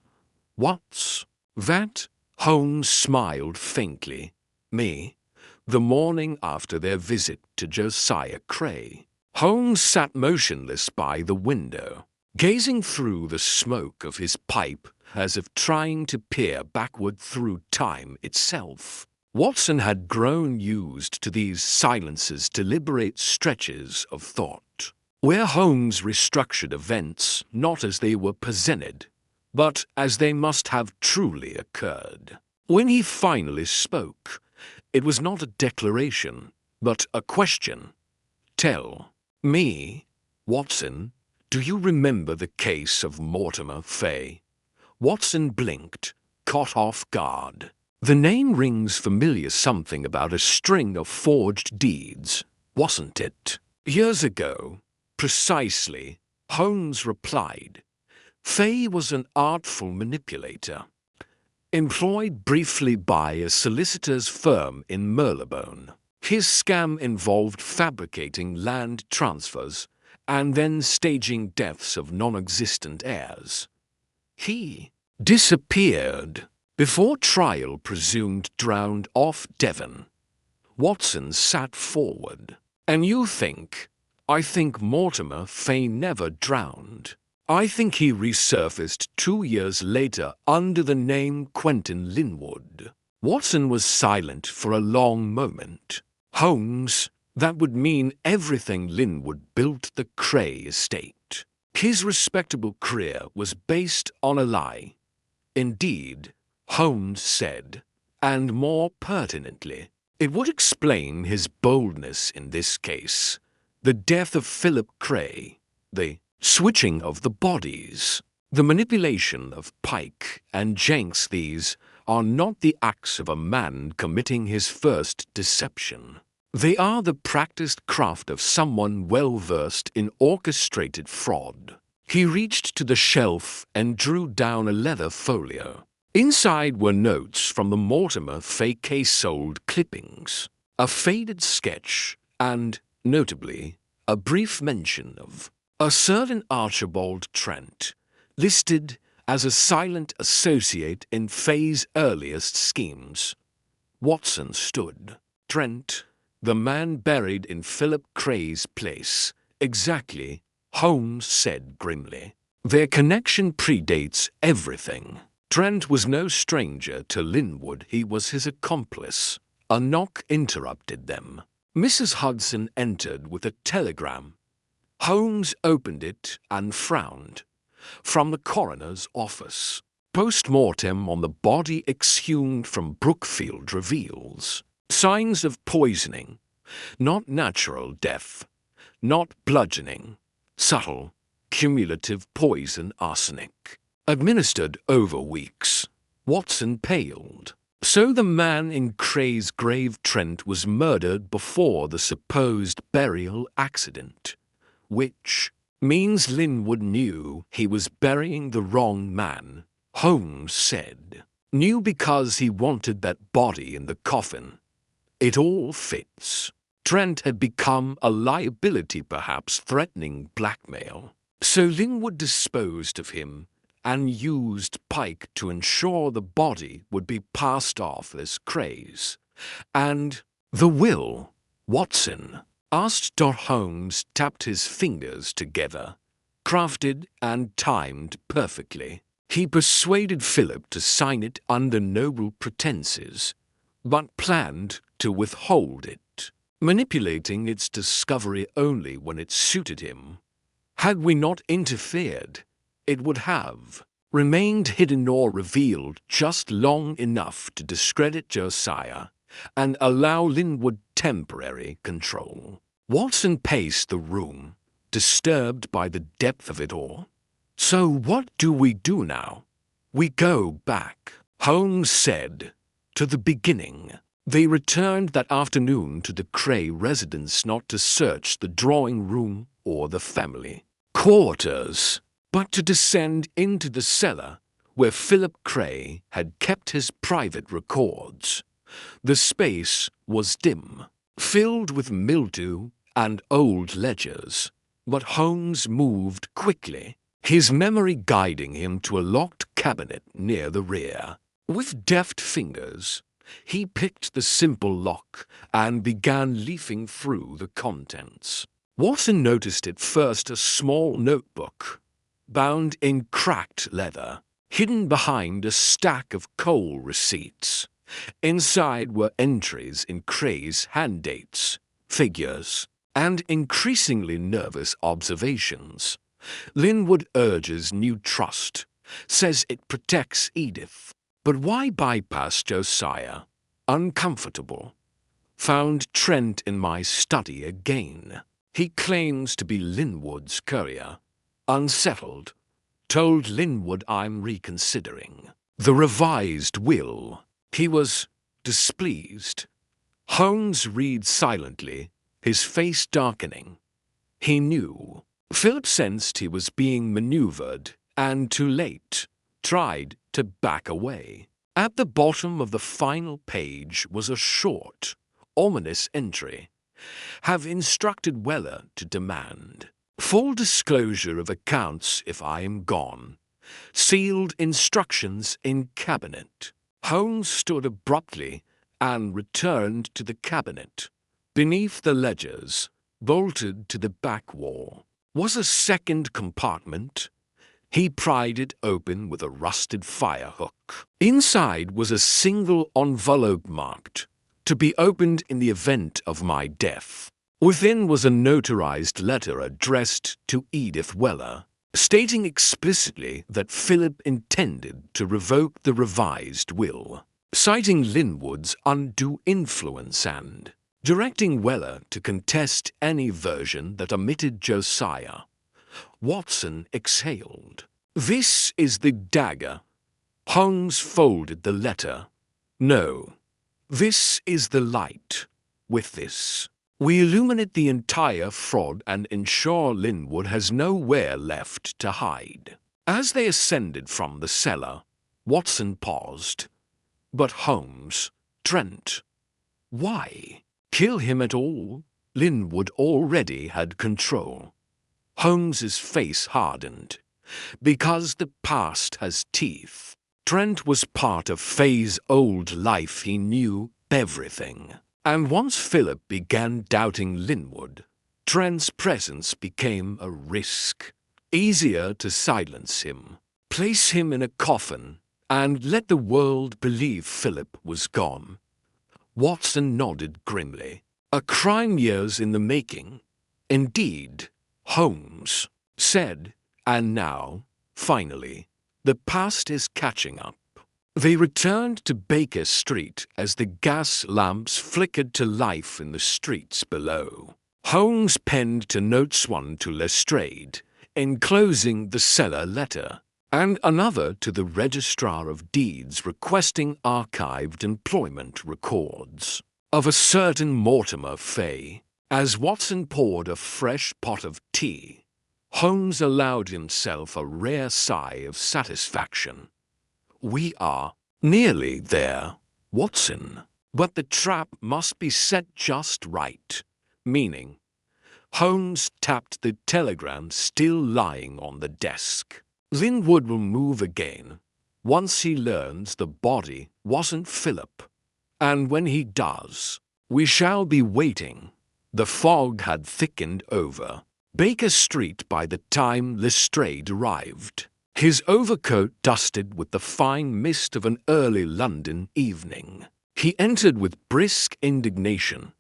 What's that? Holmes smiled faintly. Me? The morning after their visit to Josiah Cray. Holmes sat motionless by the window, gazing through the smoke of his pipe as if trying to peer backward through time itself. Watson had grown used to these silences, deliberate stretches of thought, where Holmes restructured events not as they were presented, but as they must have truly occurred. When he finally spoke, it was not a declaration, but a question. Tell me, Watson, do you remember the case of Mortimer Fay? Watson blinked, caught off guard. The name rings familiar, something about a string of forged deeds, wasn't it? Years ago, precisely, Holmes replied. Fay was an artful manipulator, employed briefly by a solicitor's firm in Marylebone. His scam involved fabricating land transfers and then staging deaths of non-existent heirs. He disappeared before trial, presumed drowned off Devon. Watson sat forward. And you think? I think Mortimer Fay never drowned. I think he resurfaced 2 years later under the name Quentin Linwood. Watson was silent for a long moment. Holmes, that would mean everything. Linwood built the Cray estate. His respectable career was based on a lie. Indeed, Holmes said, and more pertinently, it would explain his boldness in this case. The death of Philip Cray, the switching of the bodies, the manipulation of Pike and Jenks, these are not the acts of a man committing his first deception. They are the practiced craft of someone well-versed in orchestrated fraud. He reached to the shelf and drew down a leather folio. Inside were notes from the Mortimer Fay case, sold clippings, a faded sketch, and, notably, a brief mention of a certain Archibald Trent, listed as a silent associate in Fay's earliest schemes. Watson stood. Trent, the man buried in Philip Cray's place. Exactly, Holmes said grimly. Their connection predates everything. Trent was no stranger to Linwood. He was his accomplice. A knock interrupted them. Mrs. Hudson entered with a telegram. Holmes opened it and frowned. From the coroner's office. Post-mortem on the body exhumed from Brookfield reveals signs of poisoning, not natural death, not bludgeoning, subtle, cumulative poison, arsenic, administered over weeks. Watson paled. So the man in Cray's grave, Trent, was murdered before the supposed burial accident, which means Linwood knew he was burying the wrong man, Holmes said. Knew because he wanted that body in the coffin. It all fits. Trent had become a liability, perhaps threatening blackmail. So Linwood disposed of him and used Pike to ensure the body would be passed off as Cray's. And the will, Watson? Asked Holmes tapped his fingers together, crafted and timed perfectly. He persuaded Philip to sign it under noble pretenses, but planned to withhold it, manipulating its discovery only when it suited him. Had we not interfered, it would have remained hidden or revealed just long enough to discredit Josiah and allow Linwood temporary control. Watson paced the room, disturbed by the depth of it all. So what do we do now? We go back, Holmes said, to the beginning. They returned that afternoon to the Cray residence, not to search the drawing room or the family quarters, but to descend into the cellar where Philip Cray had kept his private records. The space was dim, filled with mildew and old ledgers, but Holmes moved quickly, his memory guiding him to a locked cabinet near the rear. With deft fingers, he picked the simple lock and began leafing through the contents. Watson noticed at first a small notebook, bound in cracked leather, hidden behind a stack of coal receipts. Inside were entries in Cray's hand dates, figures, and increasingly nervous observations. Linwood urges new trust, says it protects Edith. But why bypass Josiah? Uncomfortable. Found Trent in my study again. He claims to be Linwood's courier. Unsettled. Told Linwood I'm reconsidering the revised will. He was displeased. Holmes read silently, his face darkening. He knew. Philip sensed he was being maneuvered, and too late, tried to back away. At the bottom of the final page was a short, ominous entry. Have instructed Weller to demand full disclosure of accounts if I am gone. Sealed instructions in cabinet. Holmes stood abruptly and returned to the cabinet. Beneath the ledgers, bolted to the back wall, was a second compartment. He pried it open with a rusted fire hook. Inside was a single envelope marked, to be opened in the event of my death. Within was a notarized letter addressed to Edith Weller, stating explicitly that Philip intended to revoke the revised will, citing Linwood's undue influence and directing Weller to contest any version that omitted Josiah. Watson exhaled. This is the dagger. Holmes folded the letter. No, this is the light. With this, we illuminate the entire fraud and ensure Linwood has nowhere left to hide. As they ascended from the cellar, Watson paused. But Holmes, Trent, why? Kill him at all? Linwood already had control. Holmes's face hardened. Because the past has teeth. Trent was part of Fay's old life. He knew everything. And once Philip began doubting Linwood, Trent's presence became a risk. Easier to silence him, place him in a coffin, and let the world believe Philip was gone. Watson nodded grimly. A crime years in the making. Indeed, Holmes said, and now, finally, the past is catching up. They returned to Baker Street as the gas lamps flickered to life in the streets below. Holmes penned to notes one to Lestrade, enclosing the cellar letter, and another to the Registrar of Deeds requesting archived employment records of a certain Mortimer Fay. As Watson poured a fresh pot of tea, Holmes allowed himself a rare sigh of satisfaction. We are nearly there, Watson, but the trap must be set just right. meaning Holmes tapped the telegram still lying on the desk. Linwood will move again once he learns the body wasn't Philip, and when he does, we shall be waiting. The fog had thickened over Baker Street by the time Lestrade arrived, his overcoat dusted with the fine mist of an early London evening. He entered with brisk indignation,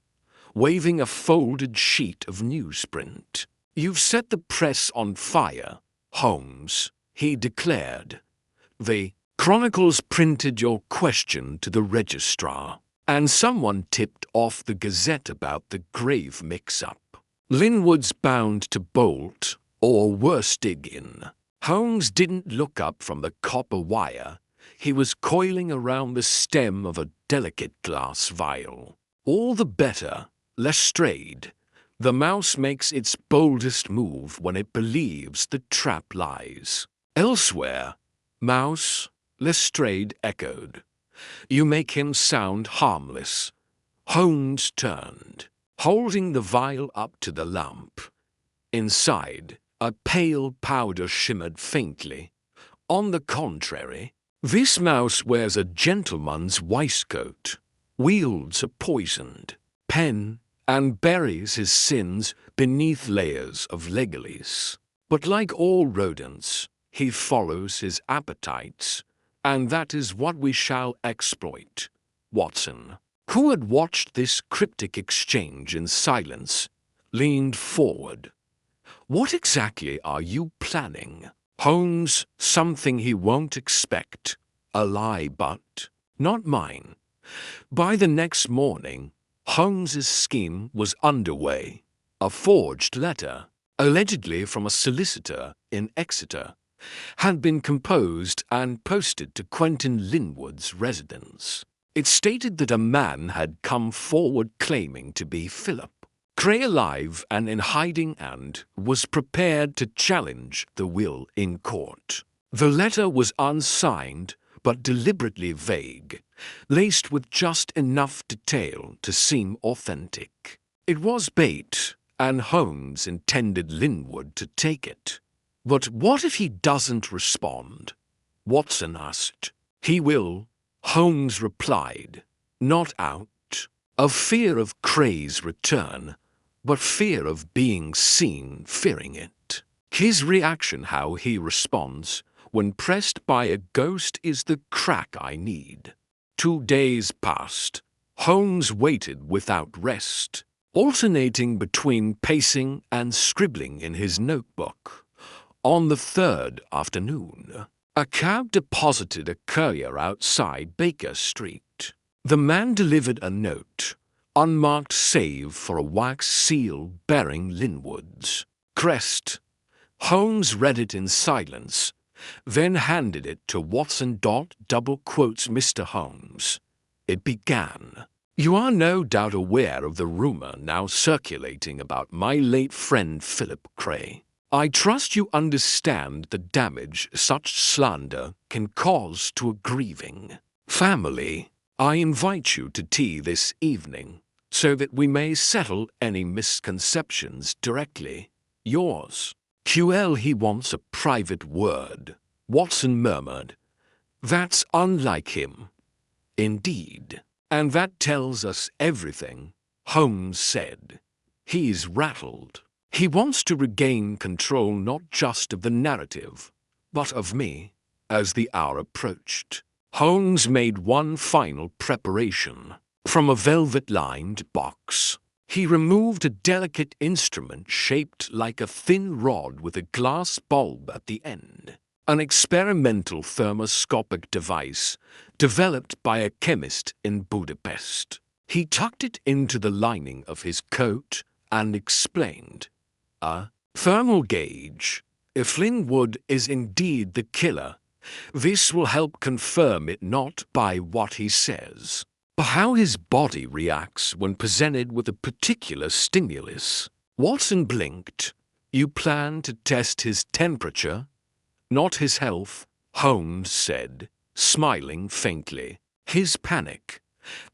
waving a folded sheet of newsprint. "You've set the press on fire, Holmes," he declared. "The Chronicle's printed your question to the registrar, and someone tipped off the Gazette about the grave mix-up. Linwood's bound to bolt, or worse dig in." Holmes didn't look up from the copper wire. He was coiling around the stem of a delicate glass vial. "All the better, Lestrade. The mouse makes its boldest move when it believes the trap lies elsewhere." "Mouse?" Lestrade echoed. "You make him sound harmless." Holmes turned, holding the vial up to the lamp. Inside, a pale powder shimmered faintly. "On the contrary, this mouse wears a gentleman's waistcoat, wields a poisoned pen, and buries his sins beneath layers of legulese. But like all rodents, he follows his appetites, and that is what we shall exploit." Watson, who had watched this cryptic exchange in silence, leaned forward. "What exactly are you planning?" Holmes, "Something he won't expect. A lie, but not mine." By the next morning, Holmes's scheme was underway. A forged letter, allegedly from a solicitor in Exeter, had been composed and posted to Quentin Linwood's residence. It stated that a man had come forward claiming to be Philip, Cray alive and in hiding, and was prepared to challenge the will in court. The letter was unsigned but deliberately vague, laced with just enough detail to seem authentic. It was bait, and Holmes intended Linwood to take it. "But what if he doesn't respond?" Watson asked. "He will," Holmes replied, "not out of fear of Cray's return, but fear of being seen fearing it. His reaction, how he responds when pressed by a ghost, is the crack I need." 2 days passed. Holmes waited without rest, alternating between pacing and scribbling in his notebook. On the third afternoon, a cab deposited a courier outside Baker Street. The man delivered a note, unmarked save for a wax seal bearing Linwood's crest. Holmes read it in silence, then handed it to Watson. Double quotes Mr. Holmes. It began, "You are no doubt aware of the rumor now circulating about my late friend Philip Cray. I trust you understand the damage such slander can cause to a grieving family. I invite you to tea this evening, so that we may settle any misconceptions directly. Yours, QL." "He wants a private word," Watson murmured. "That's unlike him." "Indeed. And that tells us everything," Holmes said. "He's rattled. He wants to regain control not just of the narrative, but of me." As the hour approached, Holmes made one final preparation. From a velvet-lined box, he removed a delicate instrument shaped like a thin rod with a glass bulb at the end, an experimental thermoscopic device developed by a chemist in Budapest. He tucked it into the lining of his coat and explained, "A thermal gauge. If Linwood is indeed the killer, this will help confirm it not by what he says, but how his body reacts when presented with a particular stimulus." Watson blinked. "You plan to test his temperature, not his health," Holmes said, smiling faintly. His panic,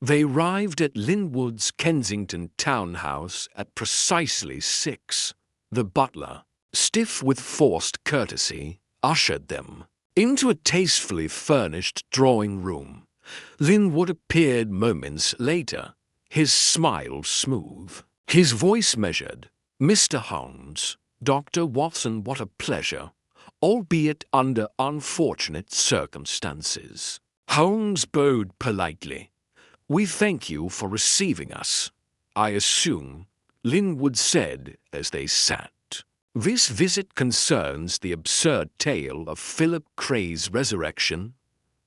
They arrived at Linwood's Kensington townhouse at precisely 6. The butler, stiff with forced courtesy, ushered them into a tastefully furnished drawing-room. Linwood appeared moments later, his smile smooth, his voice measured. "Mr. Holmes, Dr. Watson, what a pleasure, albeit under unfortunate circumstances." Holmes bowed politely. "We thank you for receiving us, I assume," Linwood said as they sat. "This visit concerns the absurd tale of Philip Cray's resurrection."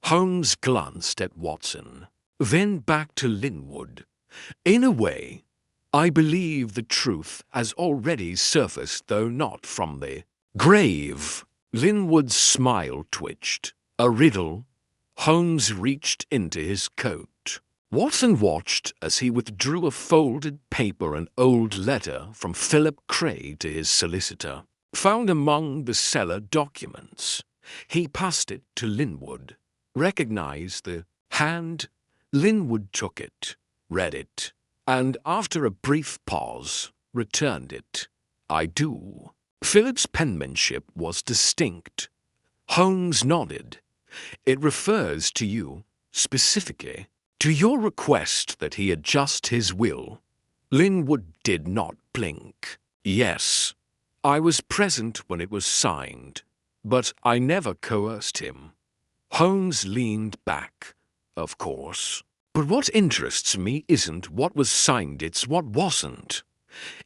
Holmes glanced at Watson, then back to Linwood. "In a way, I believe the truth has already surfaced, though not from the grave." Linwood's smile twitched. "A riddle?" Holmes reached into his coat. Watson watched as he withdrew a folded paper and old letter from Philip Cray to his solicitor. Found among the cellar documents. He passed it to Linwood. Recognized the hand. Linwood took it, read it, and after a brief pause, returned it. "I do." Philip's penmanship was distinct. Holmes nodded. "It refers to you, specifically, to your request that he adjust his will." Linwood did not blink. "Yes, I was present when it was signed, but I never coerced him." Holmes leaned back. "Of course. But what interests me isn't what was signed, it's what wasn't.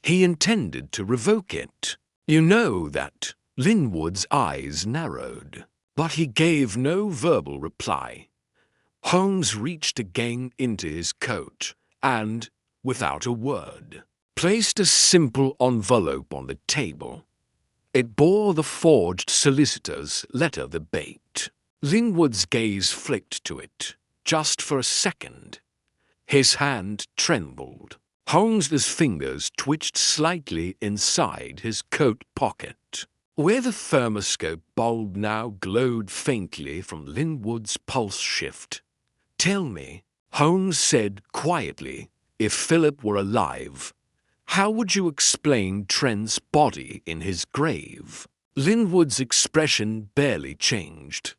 He intended to revoke it. You know that." Linwood's eyes narrowed, but he gave no verbal reply. Holmes reached again into his coat and, without a word, placed a simple envelope on the table. It bore the forged solicitor's letter verbate. Linwood's gaze flicked to it, just for a second. His hand trembled. Holmes's fingers twitched slightly inside his coat pocket, where the thermoscope bulb now glowed faintly from Linwood's pulse shift. "Tell me," Holmes said quietly, "if Philip were alive, how would you explain Trent's body in his grave?" Linwood's expression barely changed,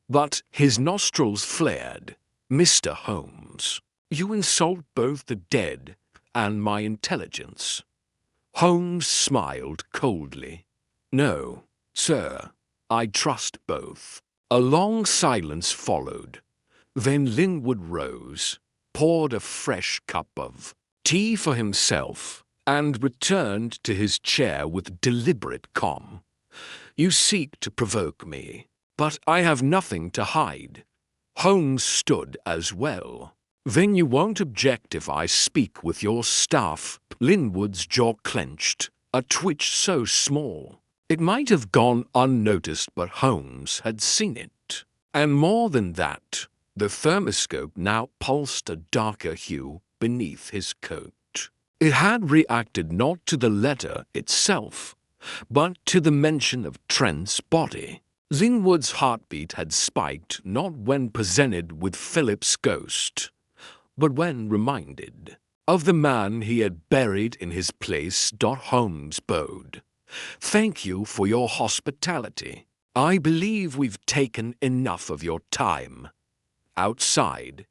but his nostrils flared. "Mr. Holmes, you insult both the dead and my intelligence." Holmes smiled coldly. "No, sir, I trust both." A long silence followed. Then Linwood rose, poured a fresh cup of tea for himself, and returned to his chair with deliberate calm. "You seek to provoke me, but I have nothing to hide." Holmes stood as well. "Then you won't object if I speak with your staff?" Linwood's jaw clenched, a twitch so small it might have gone unnoticed, but Holmes had seen it. And more than that, the thermoscope now pulsed a darker hue beneath his coat. It had reacted not to the letter itself, but to the mention of Trent's body. Linwood's heartbeat had spiked not when presented with Philip's ghost, but when reminded of the man he had buried in his place. Holmes bowed. "Thank you for your hospitality. I believe we've taken enough of your time." Outside,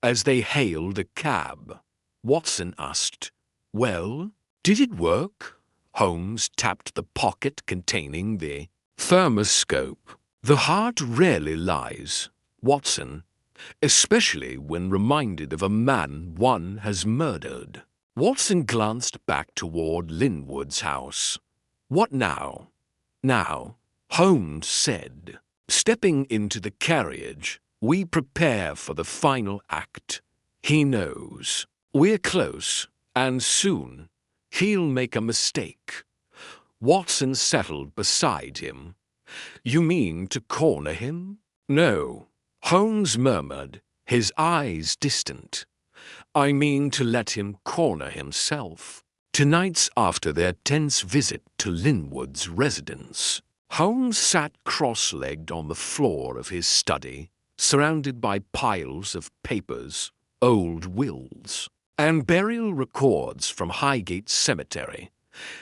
as they hailed a cab, Watson asked, "Well, did it work?" Holmes tapped the pocket containing the thermoscope. "The heart rarely lies, Watson, especially when reminded of a man one has murdered." Watson glanced back toward Linwood's house. "What now?" "Now," Holmes said, stepping into the carriage, "we prepare for the final act. He knows. We're close, and soon he'll make a mistake." Watson settled beside him. "You mean to corner him?" "No," Holmes murmured, his eyes distant. "I mean to let him corner himself." Tonight's after their tense visit to Linwood's residence. Holmes sat cross-legged on the floor of his study, surrounded by piles of papers. old wills, and burial records from Highgate Cemetery.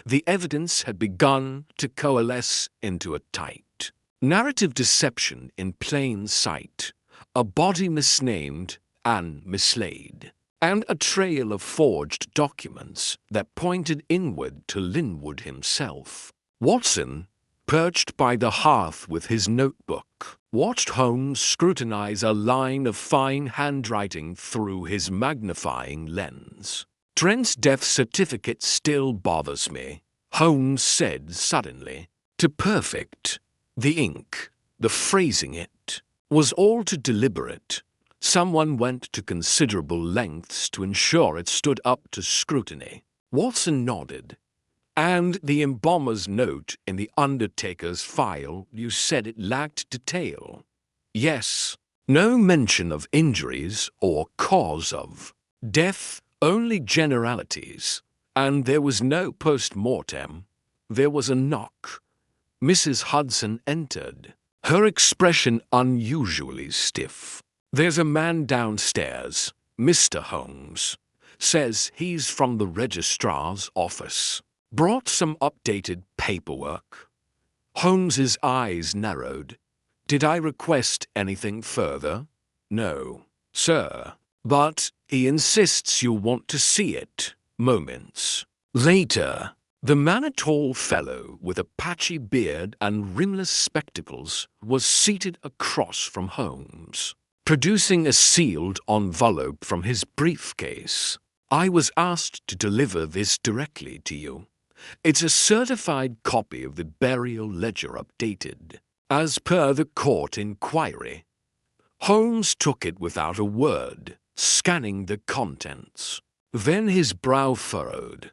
The evidence had begun to coalesce into a tight narrative deception in plain sight, a body misnamed and mislaid, and a trail of forged documents that pointed inward to Linwood himself. Watson, perched by the hearth with his notebook, watched Holmes scrutinize a line of fine handwriting through his magnifying lens. "Trent's death certificate still bothers me," Holmes said suddenly. "To perfect. The ink, the phrasing it, was all too deliberate. Someone went to considerable lengths to ensure it stood up to scrutiny." Watson nodded. "And the embalmer's note in the Undertaker's file, you said it lacked detail." "Yes. No mention of injuries or cause of death, only generalities. And there was no post-mortem. There was a knock. Mrs. Hudson entered, her expression unusually stiff. "There's a man downstairs, Mr. Holmes. Says he's from the registrar's office. Brought some updated paperwork." Holmes's eyes narrowed. "Did I request anything further?" "No, sir. But he insists you want to see it." Moments later, the man, a tall fellow with a patchy beard and rimless spectacles, was seated across from Holmes, producing a sealed envelope from his briefcase. "I was asked to deliver this directly to you. It's a certified copy of the burial ledger updated, as per the court inquiry." Holmes took it without a word, scanning the contents. Then his brow furrowed.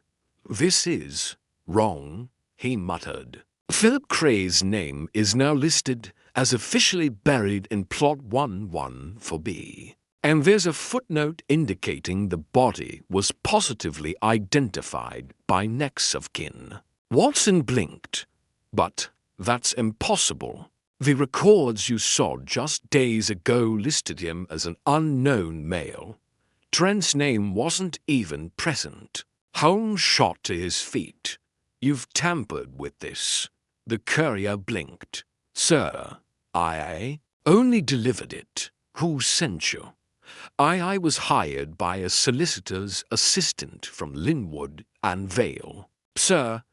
"This is wrong," he muttered. "Philip Cray's name is now listed as officially buried in plot 11 for B. And there's a footnote indicating the body was positively identified by next of kin." Watson blinked. "But that's impossible. The records you saw just days ago listed him as an unknown male. Trent's name wasn't even present." Holmes shot to his feet. "You've tampered with this." The courier blinked. "Sir, I only delivered it. Who sent you?" I was hired by a solicitor's assistant from Linwood and Vale." "Sir."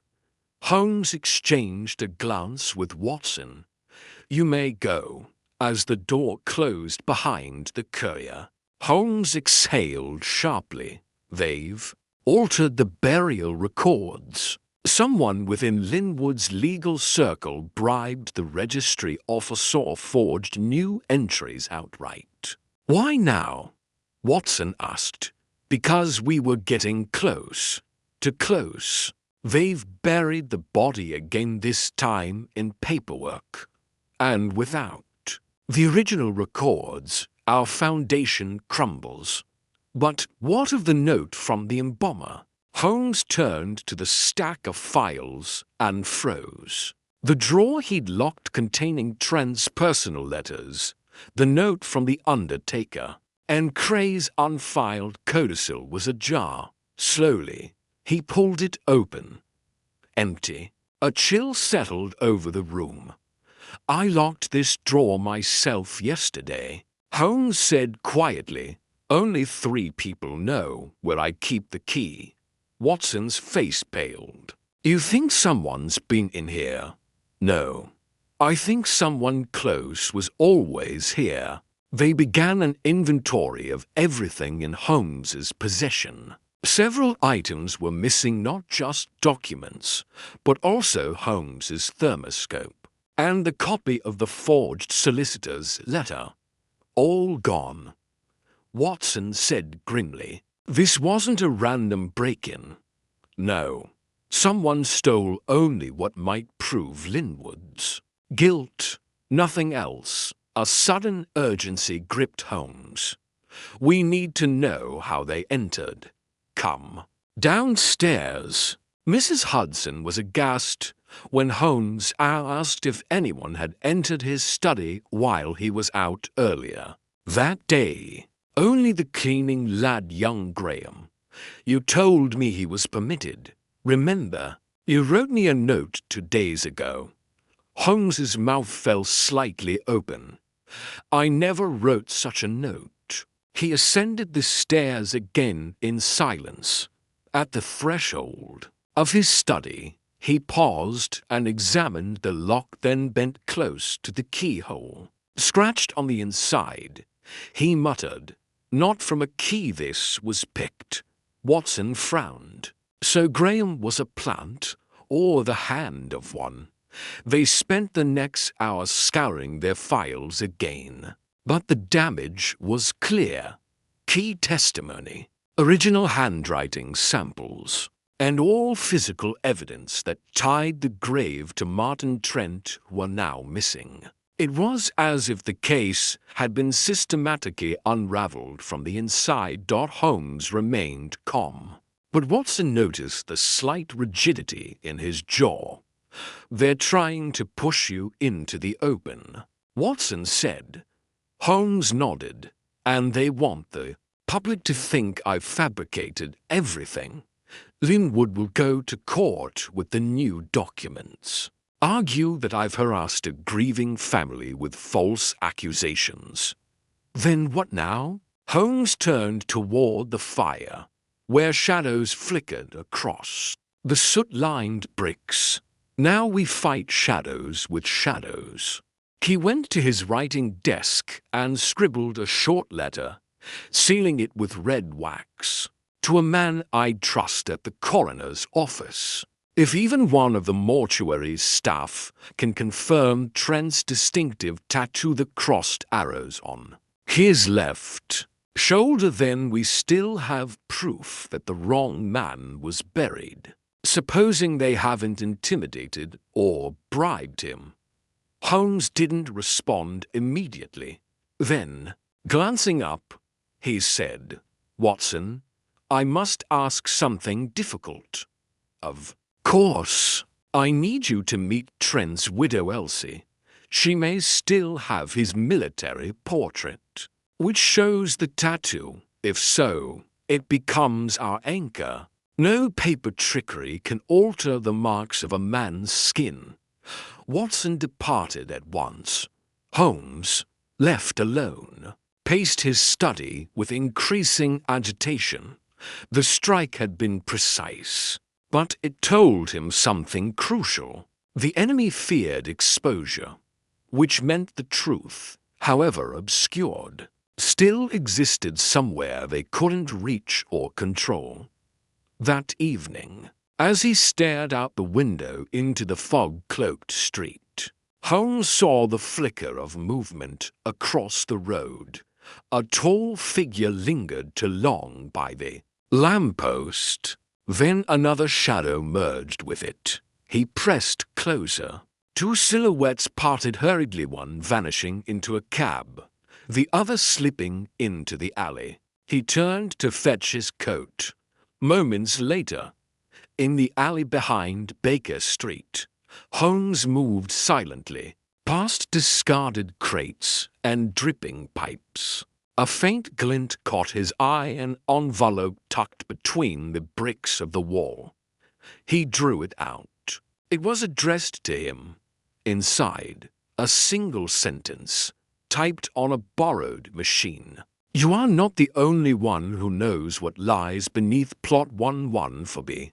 Holmes exchanged a glance with Watson. "You may go," as the door closed behind the courier. Holmes exhaled sharply. "They've altered the burial records. Someone within Linwood's legal circle bribed the registry officer or forged new entries outright." "Why now?" Watson asked. "Because we were getting close. Too close. They've buried the body again, this time in paperwork. And without the original records, our foundation crumbles." "But what of the note from the embalmer?" Holmes turned to the stack of files and froze. The drawer he'd locked containing Trent's personal letters, the note from the Undertaker, and Cray's unfiled codicil was ajar. Slowly, he pulled it open. Empty. A chill settled over the room. "I locked this drawer myself yesterday," Holmes said quietly. "Only 3 people know where I keep the key." Watson's face paled. "You think someone's been in here?" "No. I think someone close was always here." They began an inventory of everything in Holmes's possession. Several items were missing, not just documents, but also Holmes's thermoscope and the copy of the forged solicitor's letter. All gone. Watson said grimly, "This wasn't a random break-in. No. Someone stole only what might prove Linwood's guilt, nothing else." A sudden urgency gripped Holmes. "We need to know how they entered. Come." Downstairs, Mrs. Hudson was aghast when Holmes asked if anyone had entered his study while he was out earlier. That day, Only the cleaning lad, young Graham. You told me he was permitted. Remember, you wrote me a note 2 days ago. Holmes's mouth fell slightly open. I never wrote such a note. He ascended the stairs again in silence. At the threshold of his study, he paused and examined the lock, then bent close to the keyhole. Scratched on the inside, he muttered, "Not from a key this was picked." Watson frowned. So Graham was a plant, or the hand of one. They spent the next hour scouring their files again. But the damage was clear. Key testimony, original handwriting samples, and all physical evidence that tied the grave to Martin Trent were now missing. It was as if the case had been systematically unraveled from the inside. Holmes remained calm. But Watson noticed the slight rigidity in his jaw. "They're trying to push you into the open," Watson said. Holmes nodded. "And they want the public to think I've fabricated everything. Linwood will go to court with the new documents. Argue that I've harassed a grieving family with false accusations." "Then what now?" Holmes turned toward the fire, where shadows flickered across the soot-lined bricks. "Now we fight shadows with shadows." He went to his writing desk and scribbled a short letter, sealing it with red wax. "To a man I'd trust at the coroner's office. If even one of the mortuary's staff can confirm Trent's distinctive tattoo, the crossed arrows on his left shoulder, then we still have proof that the wrong man was buried. Supposing they haven't intimidated or bribed him." Holmes didn't respond immediately. Then, glancing up, he said, "Watson, I must ask something difficult." "Of course. I need you to meet Trent's widow, Elsie. She may still have his military portrait, which shows the tattoo. If so, it becomes our anchor. No paper trickery can alter the marks of a man's skin." Watson departed at once. Holmes, left alone, paced his study with increasing agitation. The strike had been precise, but it told him something crucial. The enemy feared exposure, which meant the truth, however obscured, still existed somewhere they couldn't reach or control. That evening, as he stared out the window into the fog-cloaked street, Holmes saw the flicker of movement across the road. A tall figure lingered too long by the lamppost. Then another shadow merged with it. He pressed closer. 2 silhouettes parted hurriedly, one vanishing into a cab, the other slipping into the alley. He turned to fetch his coat. Moments later, in the alley behind Baker Street, Holmes moved silently, past discarded crates and dripping pipes. A faint glint caught his eye, an envelope tucked between the bricks of the wall. He drew it out. It was addressed to him. Inside, a single sentence, typed on a borrowed machine. "You are not the only one who knows what lies beneath plot 11 for me."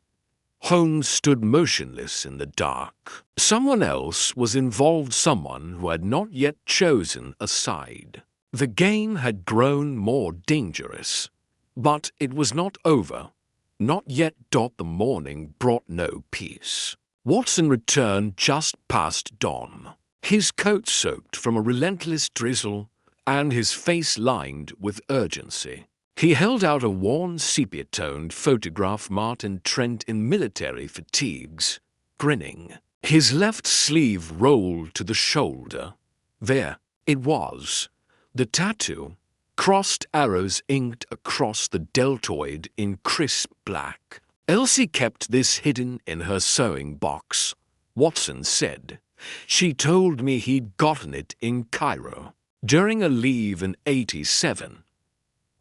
Holmes stood motionless in the dark. Someone else was involved, someone who had not yet chosen a side. The game had grown more dangerous, but it was not over. Not yet. The morning brought no peace. Watson returned just past dawn, his coat soaked from a relentless drizzle and his face lined with urgency. He held out a worn sepia-toned photograph, Martin Trent in military fatigues, grinning. His left sleeve rolled to the shoulder. There it was, the tattoo, crossed arrows inked across the deltoid in crisp black. "Elsie kept this hidden in her sewing box," Watson said. "She told me he'd gotten it in Cairo during a leave in '87.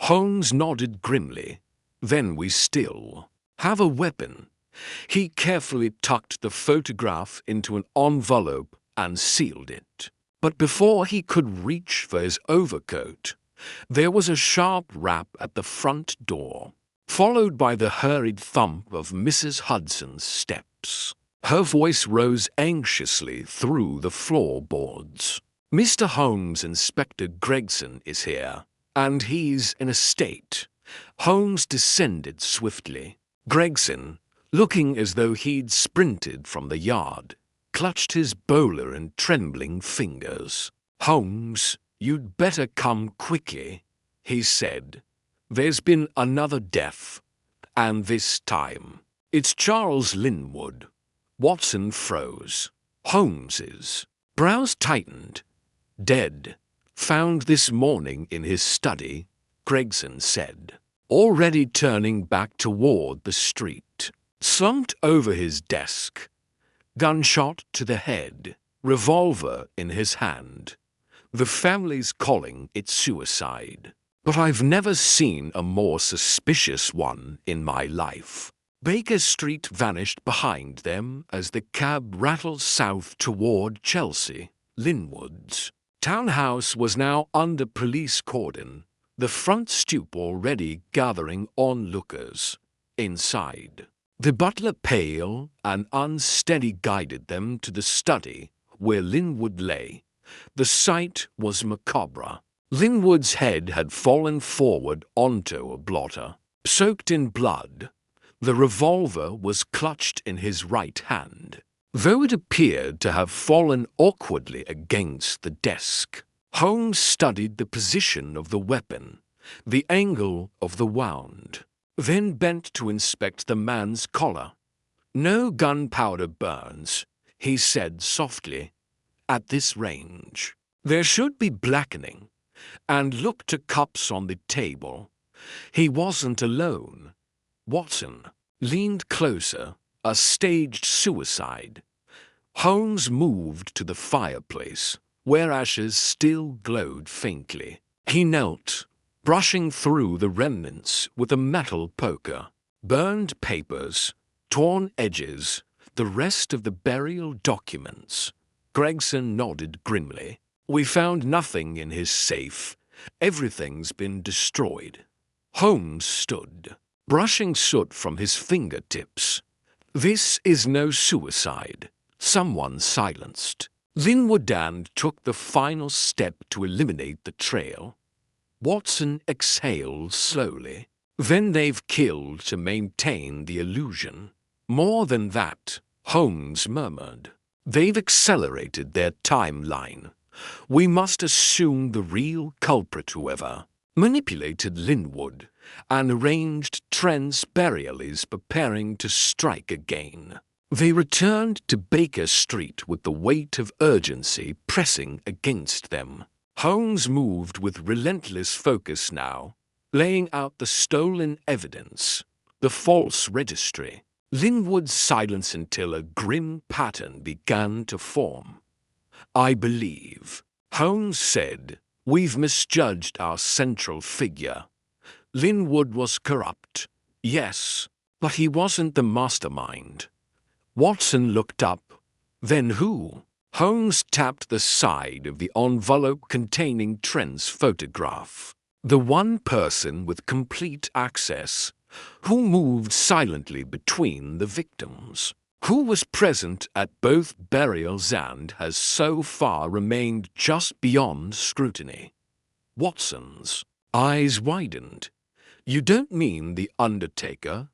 Holmes nodded grimly. Then we still have a weapon. He carefully tucked the photograph into an envelope and sealed it. But before he could reach for his overcoat, there was a sharp rap at the front door, followed by the hurried thump of Mrs. Hudson's steps. Her voice rose anxiously through the floorboards. "Mr. Holmes, Inspector Gregson is here, and he's in a state." Holmes descended swiftly. Gregson, looking as though he'd sprinted from the yard, clutched his bowler in trembling fingers. "Holmes, you'd better come quickly," he said. "There's been another death, and this time it's Charles Linwood." Watson froze. Holmes's brows tightened. "Dead. Found this morning in his study," Gregson said, already turning back toward the street. Slumped over his desk, gunshot to the head, revolver in his hand. "The family's calling it suicide, but I've never seen a more suspicious one in my life." Baker Street vanished behind them as the cab rattled south toward Chelsea. Linwood's townhouse was now under police cordon, the front stoop already gathering onlookers. Inside, the butler, pale and unsteady, guided them to the study where Linwood lay. The sight was macabre. Linwood's head had fallen forward onto a blotter, soaked in blood. The revolver was clutched in his right hand, though it appeared to have fallen awkwardly against the desk. Holmes studied the position of the weapon, the angle of the wound, then bent to inspect the man's collar. "No gunpowder burns," he said softly, "at this range. There should be blackening," and looked to cups on the table. He wasn't alone. Watson leaned closer. A staged suicide. Holmes moved to the fireplace, where ashes still glowed faintly. He knelt, brushing through the remnants with a metal poker. Burned papers, torn edges, the rest of the burial documents. Gregson nodded grimly. "We found nothing in his safe. Everything's been destroyed." Holmes stood, brushing soot from his fingertips. "This is no suicide," someone silenced. Linwood took the final step to eliminate the trail. Watson exhaled slowly. "Then they've killed to maintain the illusion." "More than that," Holmes murmured. "They've accelerated their timeline. We must assume the real culprit, whoever manipulated Linwood and arranged Trent's burial, is preparing to strike again." They returned to Baker Street with the weight of urgency pressing against them. Holmes moved with relentless focus now, laying out the stolen evidence, the false registry, Linwood's silence, until a grim pattern began to form. "I believe," Holmes said, "we've misjudged our central figure. Linwood was corrupt, yes, but he wasn't the mastermind." Watson looked up. "Then who?" Holmes tapped the side of the envelope containing Trent's photograph. "The one person with complete access, who moved silently between the victims, who was present at both burials and has so far remained just beyond scrutiny." Watson's eyes widened. "You don't mean the Undertaker?"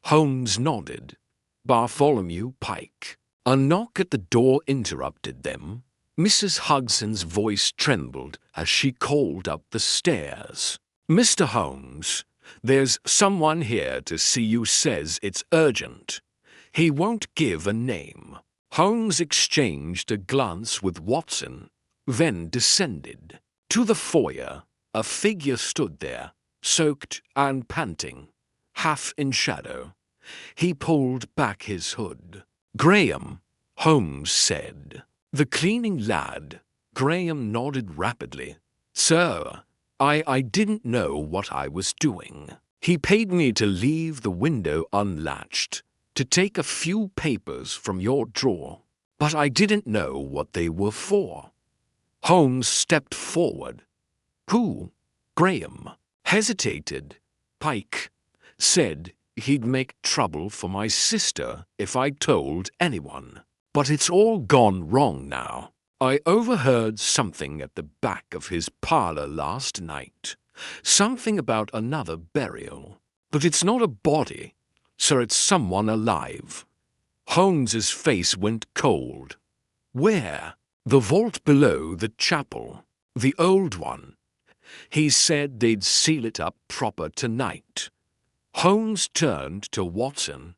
Holmes nodded. "Bartholomew Pike." A knock at the door interrupted them. Mrs. Hudson's voice trembled as she called up the stairs. "Mr. Holmes, there's someone here to see you, says it's urgent. He won't give a name." Holmes exchanged a glance with Watson, then descended. To the foyer, a figure stood there, soaked and panting, half in shadow. He pulled back his hood. "Graham," Holmes said. "The cleaning lad." Graham nodded rapidly. "Sir." I didn't know what I was doing. He paid me to leave the window unlatched, to take a few papers from your drawer, but I didn't know what they were for." Holmes stepped forward. "Who?" Graham hesitated. "Pike said he'd make trouble for my sister if I told anyone. But it's all gone wrong now. I overheard something at the back of his parlor last night. Something about another burial. But it's not a body, so it's someone alive." Holmes's face went cold. "Where?" "The vault below the chapel. The old one. He said they'd seal it up proper tonight." Holmes turned to Watson.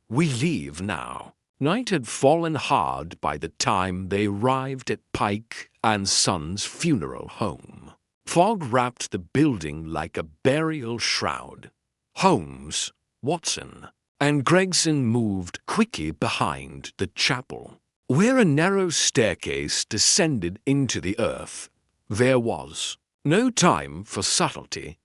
"We leave now." Night had fallen hard by the time they arrived at Pike and Son's funeral home. Fog wrapped the building like a burial shroud. Holmes, Watson, and Gregson moved quickly behind the chapel. Where a narrow staircase descended into the earth, there was no time for subtlety.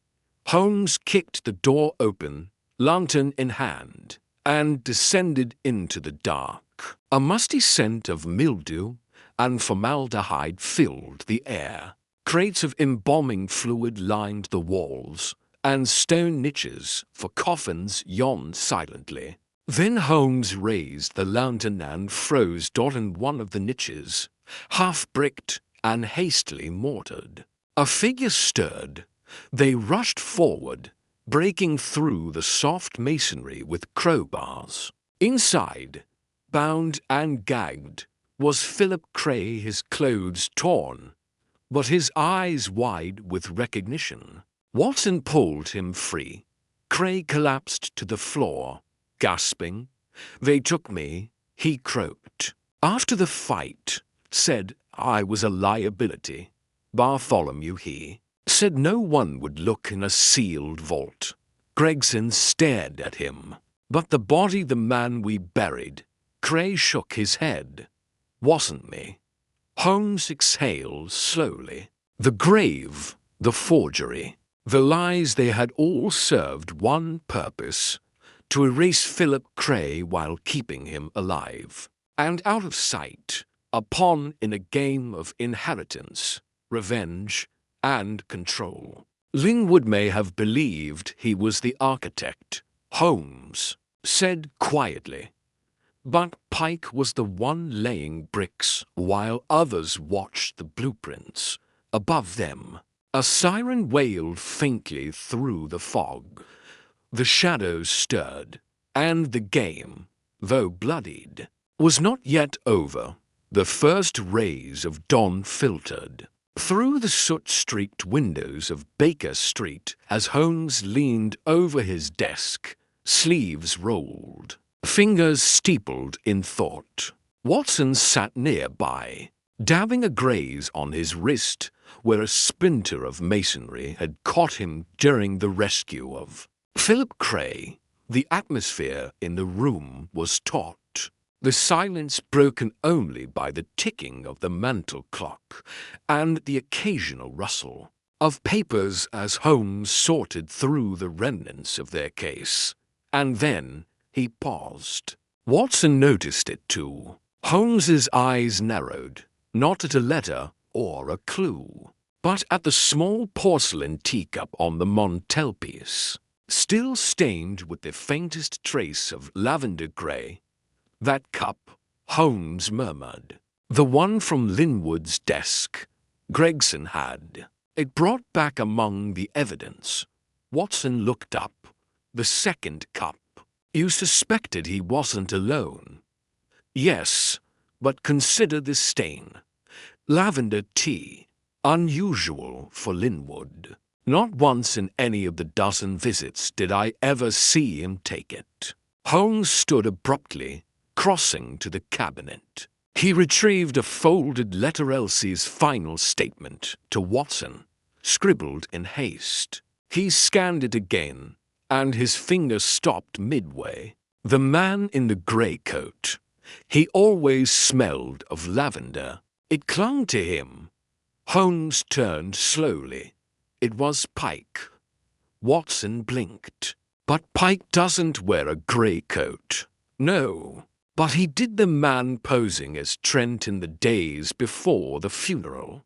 Holmes kicked the door open, lantern in hand, and descended into the dark. A musty scent of mildew and formaldehyde filled the air. Crates of embalming fluid lined the walls, and stone niches for coffins yawned silently. Then Holmes raised the lantern and froze Dot in one of the niches, half-bricked and hastily mortared. A figure stirred. They rushed forward, breaking through the soft masonry with crowbars. Inside, bound and gagged, was Philip Cray, his clothes torn, but his eyes wide with recognition. Watson pulled him free. Cray collapsed to the floor, gasping. "They took me," he croaked. "After the fight, said I was a liability. Bartholomew, he said no one would look in a sealed vault." Gregson stared at him. "But the body, the man we buried." Cray shook his head. "Wasn't me." Holmes exhaled slowly. The grave, the forgery, the lies, they had all served one purpose: to erase Philip Cray while keeping him alive. And out of sight, a pawn in a game of inheritance, revenge, and control. Linwood may have believed he was the architect, Holmes said quietly, but Pike was the one laying bricks while others watched the blueprints. Above them, a siren wailed faintly through the fog. The shadows stirred, and the game, though bloodied, was not yet over. The first rays of dawn filtered through the soot-streaked windows of Baker Street as Holmes leaned over his desk, sleeves rolled, fingers steepled in thought. Watson sat nearby, dabbing a graze on his wrist where a splinter of masonry had caught him during the rescue of Philip Cray. The atmosphere in the room was taut, the silence broken only by the ticking of the mantel clock and the occasional rustle of papers as Holmes sorted through the remnants of their case. And then he paused. Watson noticed it too. Holmes's eyes narrowed, not at a letter or a clue, but at the small porcelain teacup on the mantelpiece, still stained with the faintest trace of lavender grey. "That cup," Holmes murmured. "The one from Linwood's desk. Gregson had. It brought back among the evidence." Watson looked up. "The second cup. You suspected he wasn't alone." "Yes, but consider the stain. Lavender tea. Unusual for Linwood. Not once in any of the dozen visits did I ever see him take it." Holmes stood abruptly, crossing to the cabinet. He retrieved a folded letter, Elsie's final statement to Watson, scribbled in haste. He scanned it again, and his finger stopped midway. The man in the grey coat. He always smelled of lavender. It clung to him. Holmes turned slowly. It was Pike. Watson blinked. But Pike doesn't wear a grey coat. No, but he did the man posing as Trent in the days before the funeral.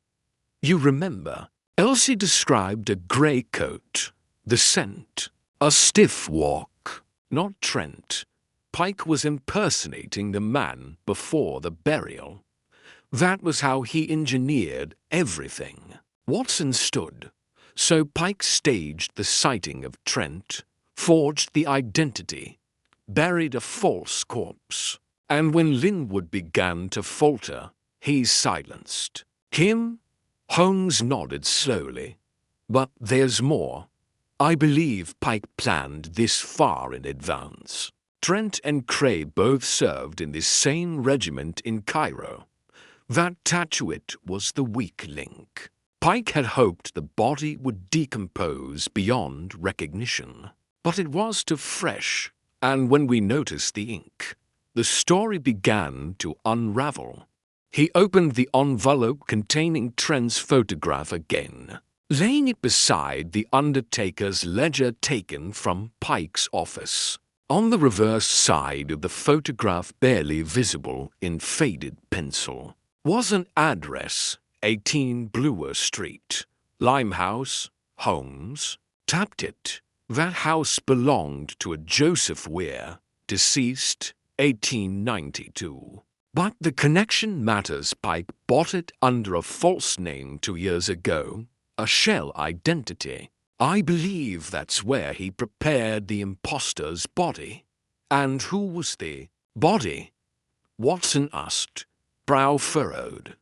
You remember, Elsie described a grey coat, the scent, a stiff walk, not Trent. Pike was impersonating the man before the burial. That was how he engineered everything. Watson stood, so Pike staged the sighting of Trent, forged the identity, buried a false corpse, and when Linwood began to falter, he silenced him. Holmes nodded slowly. But there's more. I believe Pike planned this far in advance. Trent and Cray both served in the same regiment in Cairo. That tattooet was the weak link. Pike had hoped the body would decompose beyond recognition. But it was too fresh, and when we noticed the ink, the story began to unravel. He opened the envelope containing Trent's photograph again, laying it beside the Undertaker's ledger taken from Pike's office. On the reverse side of the photograph, barely visible in faded pencil, was an address, 18 Bloor Street, Limehouse, Holmes. Tapped it. That house belonged to a Joseph Weir, deceased 1892. But the connection matters. Pike bought it under a false name 2 years ago, a shell identity. I believe that's where he prepared the impostor's body. And who was the body? Watson asked, brow furrowed.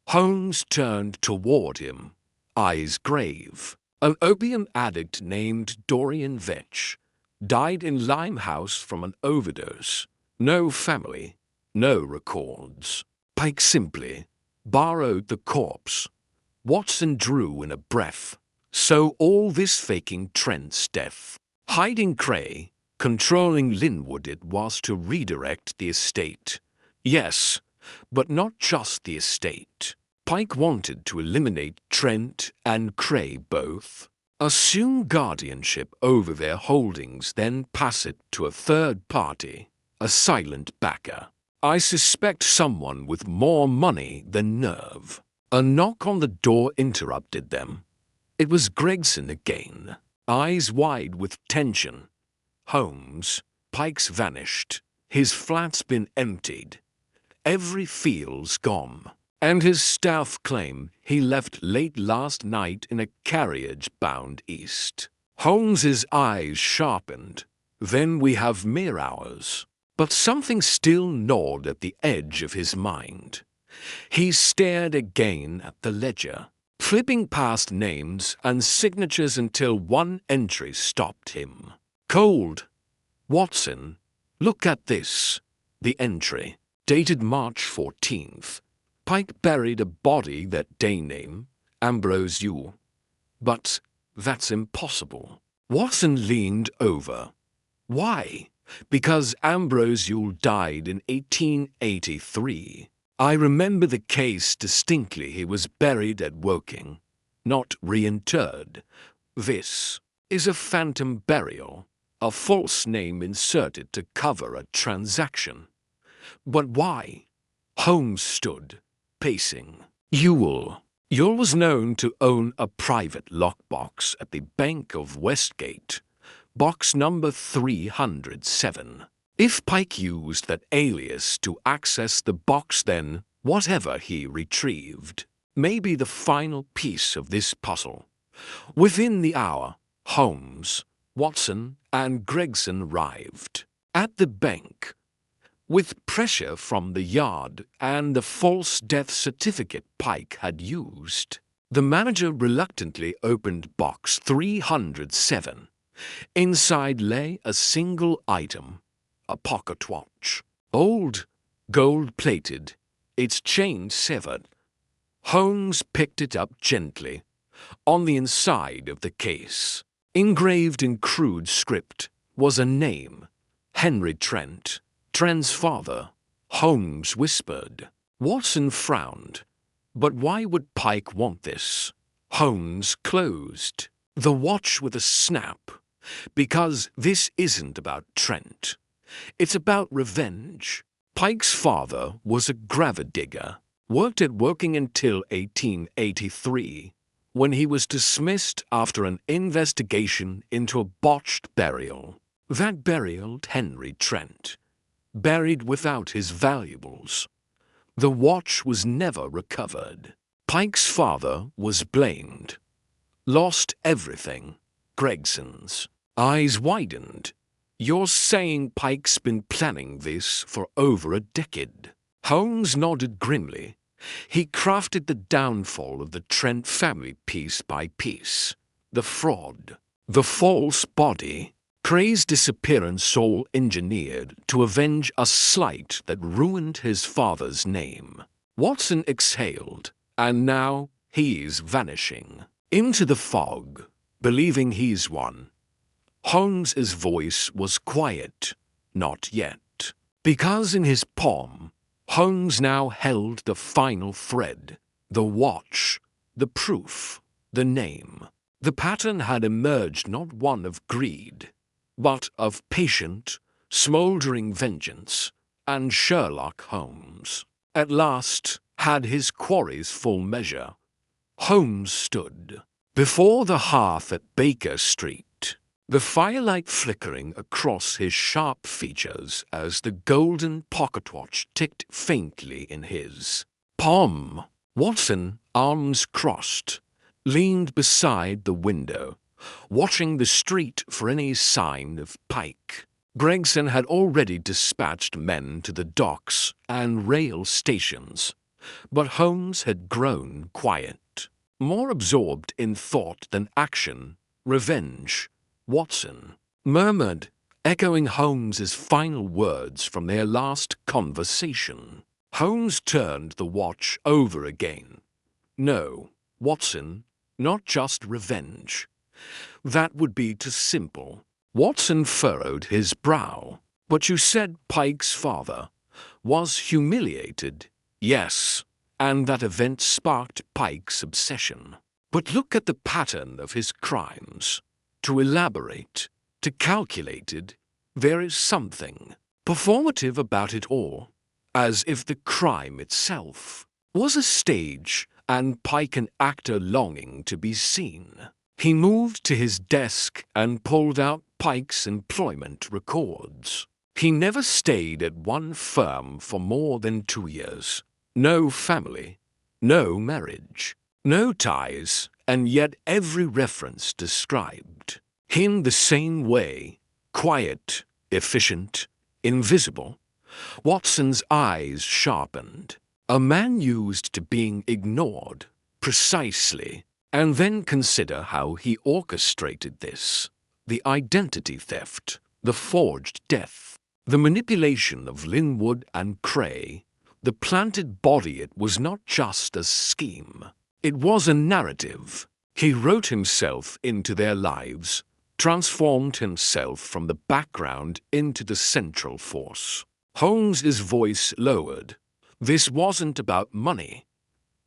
Holmes turned toward him, eyes grave. An opium addict named Dorian Vetch died in Limehouse from an overdose. No family, no records. Pike simply borrowed the corpse. Watson drew in a breath. So all this faking Trent's death, hiding Cray, controlling Linwood, it was to redirect the estate. Yes, but not just the estate. Pike wanted to eliminate Trent and Cray both, assume guardianship over their holdings, then pass it to a third party, a silent backer. I suspect someone with more money than nerve. A knock on the door interrupted them. It was Gregson again, eyes wide with tension. Holmes, Pike's vanished. His flat's been emptied. Every field's gone. And his staff claim he left late last night in a carriage bound east. Holmes's eyes sharpened. Then we have mere hours. But something still gnawed at the edge of his mind. He stared again at the ledger, flipping past names and signatures until one entry stopped him. Cold. Watson, look at this. The entry, dated March 14th. Pike buried a body that day name, Ambrose Yule. But that's impossible. Watson leaned over. Why? Because Ambrose Yule died in 1883. I remember the case distinctly. He was buried at Woking, not reinterred. This is a phantom burial, a false name inserted to cover a transaction. But why? Holmes stood, pacing. Yule was known to own a private lockbox at the Bank of Westgate, box number 307. If Pike used that alias to access the box, then whatever he retrieved may be the final piece of this puzzle. Within the hour, Holmes, Watson, and Gregson arrived at the bank. With pressure from the yard and the false death certificate Pike had used, the manager reluctantly opened box 307. Inside lay a single item, a pocket watch, old, gold-plated, its chain severed. Holmes picked it up gently. On the inside of the case, engraved in crude script, was a name, Henry Trent. Trent's father. Holmes whispered. Watson frowned. But why would Pike want this? Holmes closed the watch with a snap, because this isn't about Trent. It's about revenge. Pike's father was a gravedigger, worked at working until 1883, when he was dismissed after an investigation into a botched burial. That burial Henry Trent, buried without his valuables. The watch was never recovered. Pike's father was blamed. Lost everything. Gregson's eyes widened. You're saying Pike's been planning this for over a decade? Holmes nodded grimly. He crafted the downfall of the Trent family piece by piece. The fraud, the false body, Crane's disappearance all engineered to avenge a slight that ruined his father's name. Watson exhaled, and now he's vanishing into the fog, believing he's won. Holmes's voice was quiet. Not yet. Because in his palm, Holmes now held the final thread, the watch, the proof, the name. The pattern had emerged not one of greed, but of patient, smouldering vengeance, and Sherlock Holmes at last had his quarry's full measure. Holmes stood before the hearth at Baker Street, the firelight flickering across his sharp features as the golden pocket watch ticked faintly in his palm. Watson, arms crossed, leaned beside the window, watching the street for any sign of Pike. Gregson had already dispatched men to the docks and rail stations, but Holmes had grown quiet, more absorbed in thought than action. Revenge, Watson murmured, echoing Holmes's final words from their last conversation. Holmes turned the watch over again. No, Watson, not just revenge. That would be too simple. Watson furrowed his brow. But you said Pike's father was humiliated. Yes, and that event sparked Pike's obsession. But look at the pattern of his crimes. To elaborate, to calculated, there is something performative about it all, as if the crime itself was a stage and Pike an actor longing to be seen. He moved to his desk and pulled out Pike's employment records. He never stayed at one firm for more than 2 years. No family, no marriage, no ties, and yet every reference described him the same way, quiet, efficient, invisible. Watson's eyes sharpened. A man used to being ignored, precisely. And then consider how he orchestrated this. The identity theft, the forged death, the manipulation of Linwood and Cray, the planted body. It was not just a scheme. It was a narrative. He wrote himself into their lives, transformed himself from the background into the central force. Holmes's voice lowered. This wasn't about money,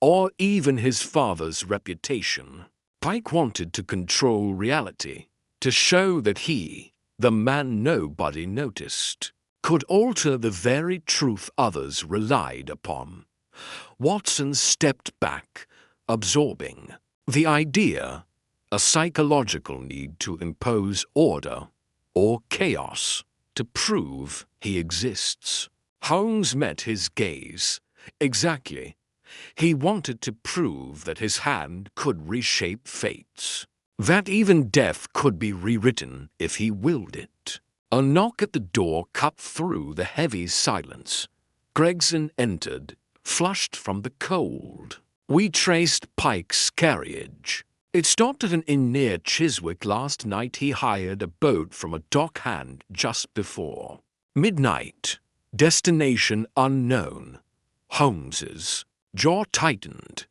or even his father's reputation. Pike wanted to control reality, to show that he, the man nobody noticed, could alter the very truth others relied upon. Watson stepped back, absorbing the idea, a psychological need to impose order or chaos to prove he exists. Holmes met his gaze. Exactly. He wanted to prove that his hand could reshape fates, that even death could be rewritten if he willed it. A knock at the door cut through the heavy silence. Gregson entered, flushed from the cold. We traced Pike's carriage. It stopped at an inn near Chiswick last night. He hired a boat from a dock hand just before midnight. Destination unknown. Holmes's jaw tightened.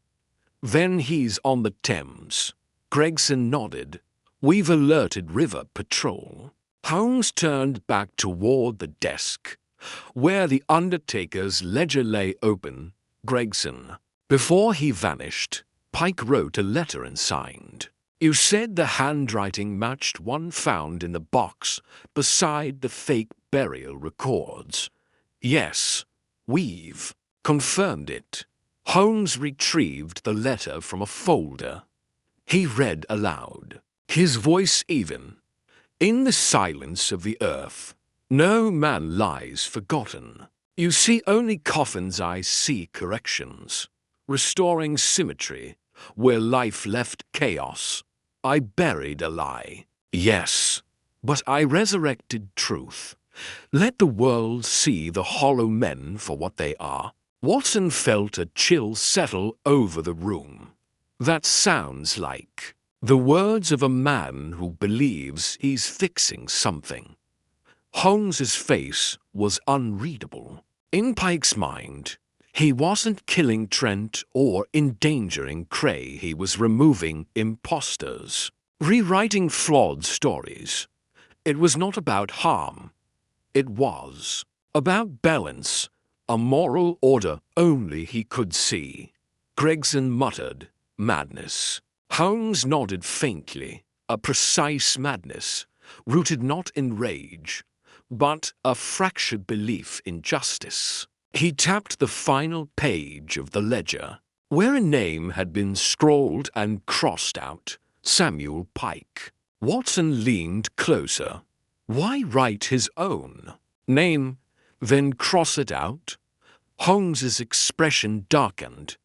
Then he's on the Thames. Gregson nodded. We've alerted River Patrol. Holmes turned back toward the desk, where the Undertaker's ledger lay open. Gregson, before he vanished, Pike wrote a letter and signed. You said the handwriting matched one found in the box beside the fake burial records. Yes, we've confirmed it. Holmes retrieved the letter from a folder. He read aloud, his voice even. In the silence of the earth, no man lies forgotten. You see only coffins, I see corrections, restoring symmetry where life left chaos. I buried a lie, yes, but I resurrected truth. Let the world see the hollow men for what they are. Watson felt a chill settle over the room. That sounds like the words of a man who believes he's fixing something. Holmes's face was unreadable. In Pike's mind, he wasn't killing Trent or endangering Cray. He was removing imposters, rewriting flawed stories. It was not about harm. It was about balance, a moral order only he could see. Gregson muttered, madness. Holmes nodded faintly, a precise madness, rooted not in rage, but a fractured belief in justice. He tapped the final page of the ledger, where a name had been scrawled and crossed out, Samuel Pike. Watson leaned closer. Why write his own name, then cross it out? Holmes's expression darkened,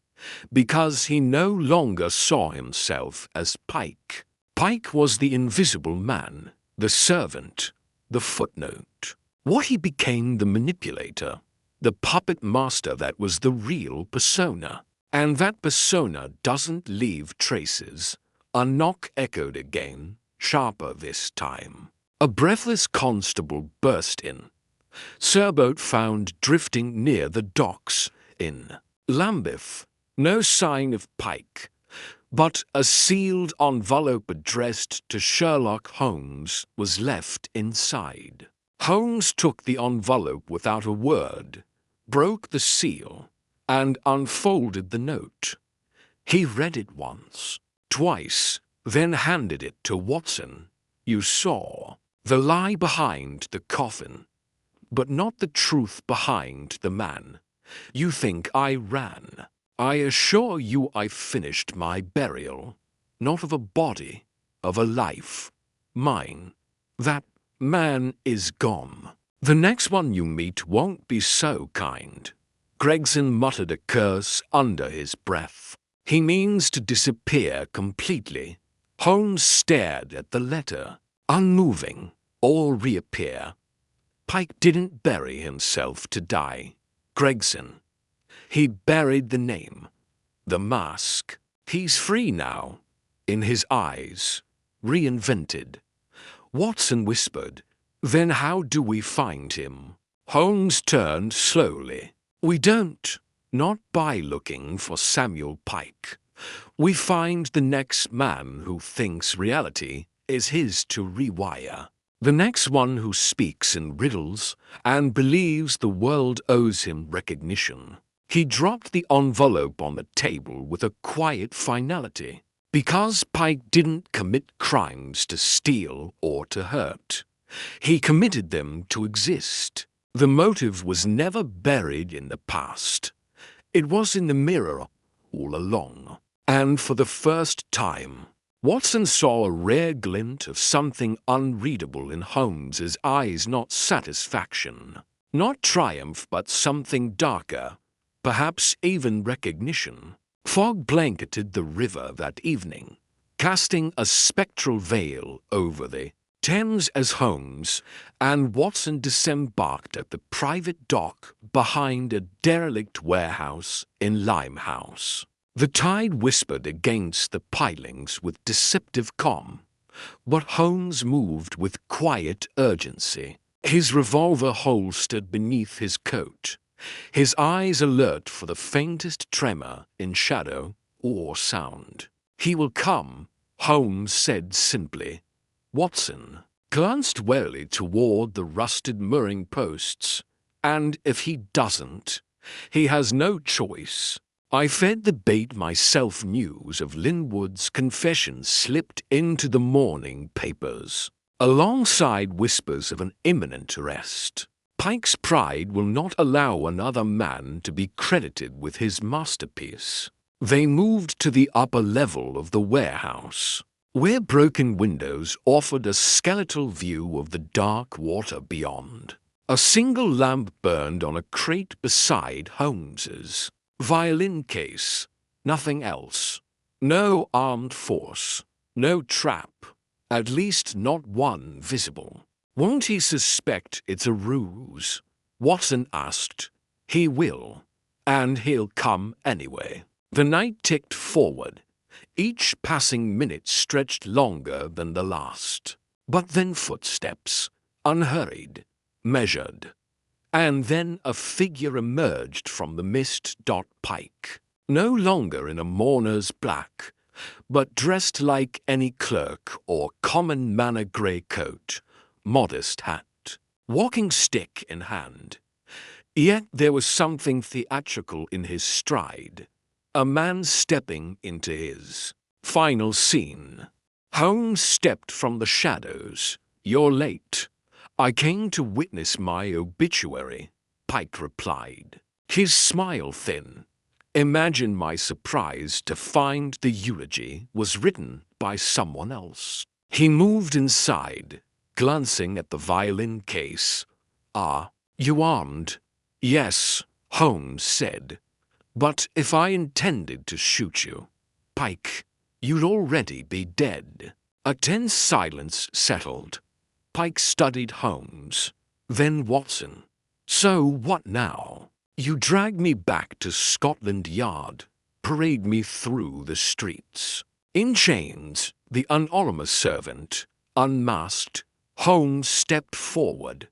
because he no longer saw himself as Pike. Pike was the invisible man, the servant, the footnote. What he became the manipulator, the puppet master that was the real persona. And that persona doesn't leave traces. A knock echoed again, sharper this time. A breathless constable burst in. Sailboat found drifting near the docks in Lambeth. No sign of Pike, but a sealed envelope addressed to Sherlock Holmes was left inside. Holmes took the envelope without a word, broke the seal, and unfolded the note. He read it once, twice, then handed it to Watson. You saw the lie behind the coffin, but not the truth behind the man. You think I ran. I assure you I finished my burial, not of a body, of a life, mine. That man is gone. The next one you meet won't be so kind. Gregson muttered a curse under his breath. He means to disappear completely. Holmes stared at the letter, unmoving, or reappear. Pike didn't bury himself to die. Gregson. He buried the name, the mask. He's free now, in his eyes, reinvented. Watson whispered, then how do we find him? Holmes turned slowly. We don't, not by looking for Samuel Pike. We find the next man who thinks reality is his to rewire. The next one who speaks in riddles and believes the world owes him recognition. He dropped the envelope on the table with a quiet finality. Because Pike didn't commit crimes to steal or to hurt. He committed them to exist. The motive was never buried in the past. It was in the mirror all along. And for the first time, Watson saw a rare glint of something unreadable in Holmes's eyes, not satisfaction, not triumph, but something darker. Perhaps even recognition. Fog blanketed the river that evening, casting a spectral veil over the Thames as Holmes and Watson disembarked at the private dock behind a derelict warehouse in Limehouse. The tide whispered against the pilings with deceptive calm, but Holmes moved with quiet urgency, his revolver holstered beneath his coat. His eyes alert for the faintest tremor in shadow or sound. He will come, Holmes said simply. Watson glanced warily toward the rusted mooring posts, and if he doesn't, he has no choice. I fed the bait myself. News of Linwood's confession slipped into the morning papers, alongside whispers of an imminent arrest. Pike's pride will not allow another man to be credited with his masterpiece. They moved to the upper level of the warehouse, where broken windows offered a skeletal view of the dark water beyond. A single lamp burned on a crate beside Holmes's violin case. Nothing else. No armed force. No trap. At least not one visible. Won't he suspect it's a ruse? Watson asked. He will. And he'll come anyway. The night ticked forward. Each passing minute stretched longer than the last. But then footsteps, unhurried, measured. And then a figure emerged from the mist. Pike, no longer in a mourner's black, but dressed like any clerk or common man, a grey coat, modest hat, walking stick in hand. Yet there was something theatrical in his stride. A man stepping into his final scene. Holmes stepped from the shadows. You're late. I came to witness my obituary, Pike replied, his smile thin. Imagine my surprise to find the eulogy was written by someone else. He moved inside, glancing at the violin case. Ah, you armed? Yes, Holmes said. But if I intended to shoot you, Pike, you'd already be dead. A tense silence settled. Pike studied Holmes, then Watson. So what now? You drag me back to Scotland Yard, parade me through the streets. In chains, the anonymous servant, unmasked. Holmes stepped forward.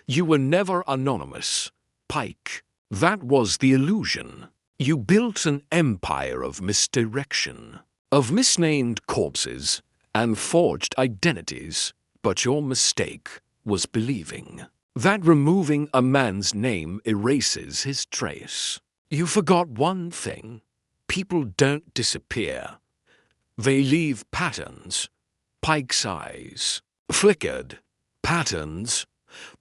You were never anonymous, Pike. That was the illusion. You built an empire of misdirection, of misnamed corpses and forged identities, but your mistake was believing that removing a man's name erases his trace. You forgot one thing. People don't disappear. They leave patterns. Pike's eyes flickered. Patterns?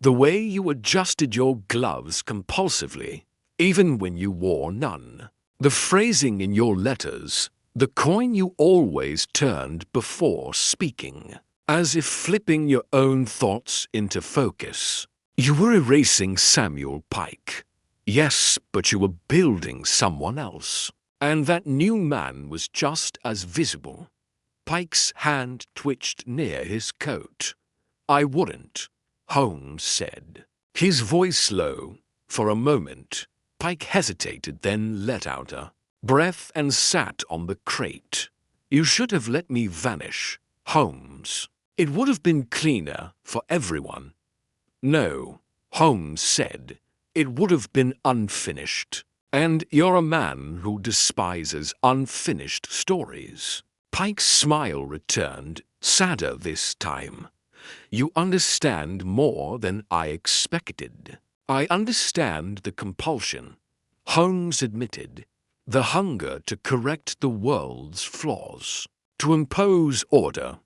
The way you adjusted your gloves compulsively, even when you wore none. The phrasing in your letters, the coin you always turned before speaking, as if flipping your own thoughts into focus. You were erasing Samuel Pike. Yes, but you were building someone else. And that new man was just as visible. Pike's hand twitched near his coat. I wouldn't, Holmes said, his voice low. For a moment, Pike hesitated, then let out a breath and sat on the crate. You should have let me vanish, Holmes. It would have been cleaner for everyone. No, Holmes said. It would have been unfinished. And you're a man who despises unfinished stories. Pike's smile returned, sadder this time. You understand more than I expected. I understand the compulsion, Holmes admitted, the hunger to correct the world's flaws, to impose order.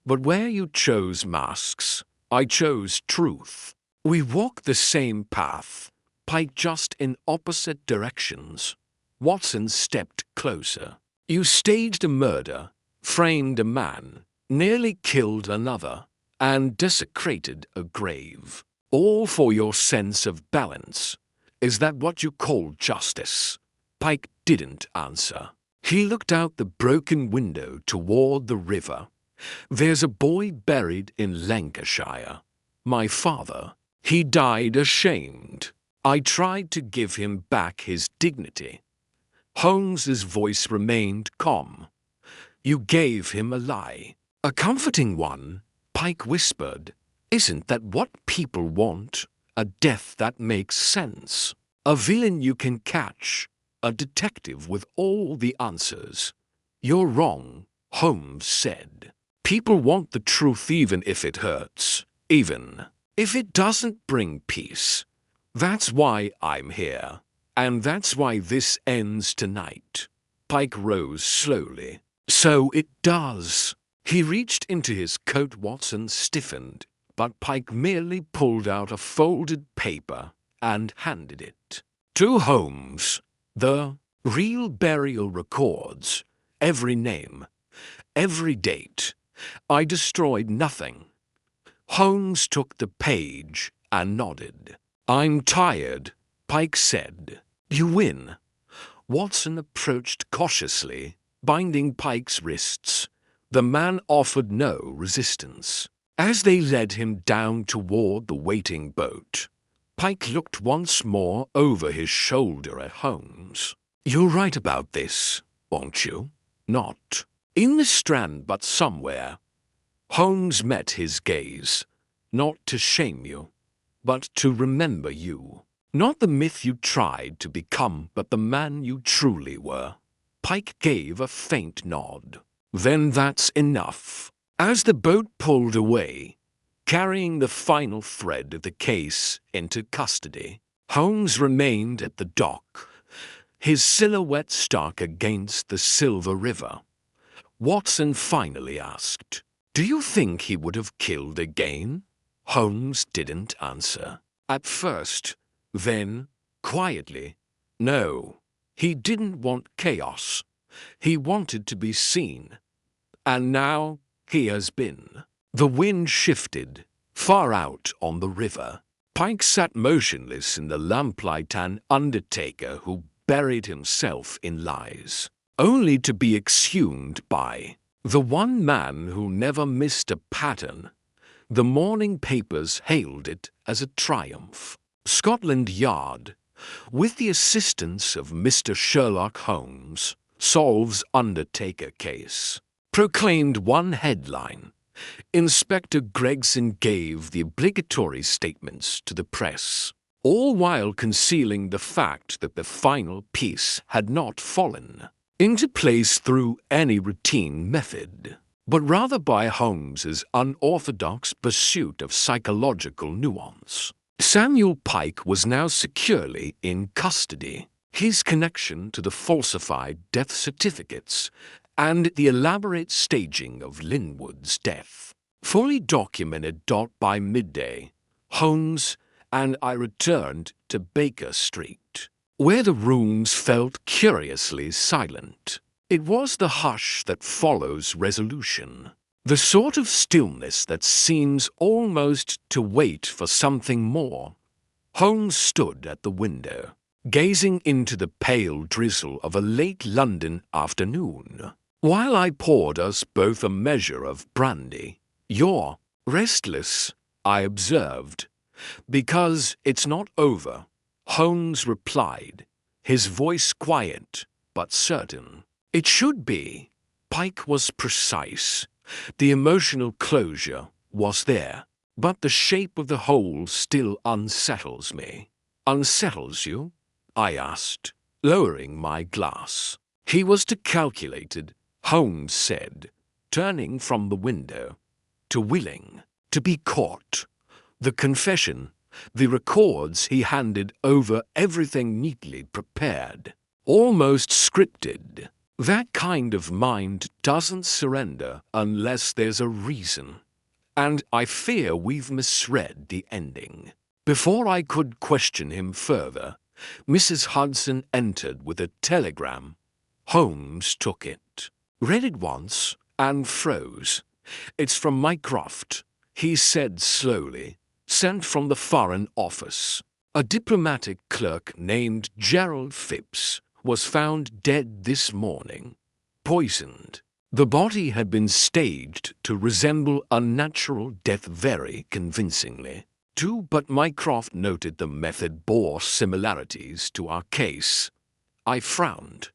But where you chose masks, I chose truth. We walk the same path, Pike, just in opposite directions. Watson stepped closer. You staged a murder, framed a man, nearly killed another, and desecrated a grave. All for your sense of balance. Is that what you call justice? Pike didn't answer. He looked out the broken window toward the river. There's a boy buried in Lancashire. My father. He died ashamed. I tried to give him back his dignity. Holmes's voice remained calm. You gave him a lie. A comforting one, Pike whispered. Isn't that what people want? A death that makes sense. A villain you can catch. A detective with all the answers. You're wrong, Holmes said. People want the truth even if it hurts. Even if it doesn't bring peace. That's why I'm here. And that's why this ends tonight. Pike rose slowly. So it does. He reached into his coat. Watson stiffened, but Pike merely pulled out a folded paper and handed it to Holmes. The real burial records, every name, every date. I destroyed nothing. Holmes took the page and nodded. I'm tired, Pike said. You win. Watson approached cautiously, binding Pike's wrists. The man offered no resistance. As they led him down toward the waiting boat, Pike looked once more over his shoulder at Holmes. You'll write about this, won't you? Not in the Strand, but somewhere. Holmes met his gaze, not to shame you, but to remember you. Not the myth you tried to become, but the man you truly were. Pike gave a faint nod. Then that's enough. As the boat pulled away, carrying the final thread of the case into custody, Holmes remained at the dock, his silhouette stark against the silver river. Watson finally asked, "Do you think he would have killed again?" Holmes didn't answer. At first, then, quietly, no. He didn't want chaos. He wanted to be seen. And now he has been. The wind shifted, far out on the river. Pike sat motionless in the lamplight, an undertaker who buried himself in lies, only to be exhumed by the one man who never missed a pattern. The morning papers hailed it as a triumph. Scotland Yard, with the assistance of Mr. Sherlock Holmes, solves Undertaker case, proclaimed one headline. Inspector Gregson gave the obligatory statements to the press, all while concealing the fact that the final piece had not fallen into place through any routine method, but rather by Holmes's unorthodox pursuit of psychological nuance. Samuel Pike was now securely in custody. His connection to the falsified death certificates and the elaborate staging of Linwood's death, fully documented. By midday, Holmes and I returned to Baker Street, where the rooms felt curiously silent. It was the hush that follows resolution, the sort of stillness that seems almost to wait for something more. Holmes stood at the window, gazing into the pale drizzle of a late London afternoon, while I poured us both a measure of brandy. "You're restless," I observed. "Because it's not over," Holmes replied, his voice quiet but certain. "It should be." Pike was precise. The emotional closure was there, but the shape of the whole still unsettles me. "Unsettles you?" I asked, lowering my glass. "He was too calculated," Holmes said, turning from the window. "Too willing to be caught. The confession, the records he handed over, everything neatly prepared, almost scripted. That kind of mind doesn't surrender unless there's a reason. And I fear we've misread the ending." Before I could question him further, Mrs. Hudson entered with a telegram. Holmes took it, read it once, and froze. "It's from Mycroft," he said slowly, "sent from the Foreign Office. A diplomatic clerk named Gerald Phipps was found dead this morning, poisoned. The body had been staged to resemble a natural death very convincingly, too, but Mycroft noted the method bore similarities to our case." I frowned.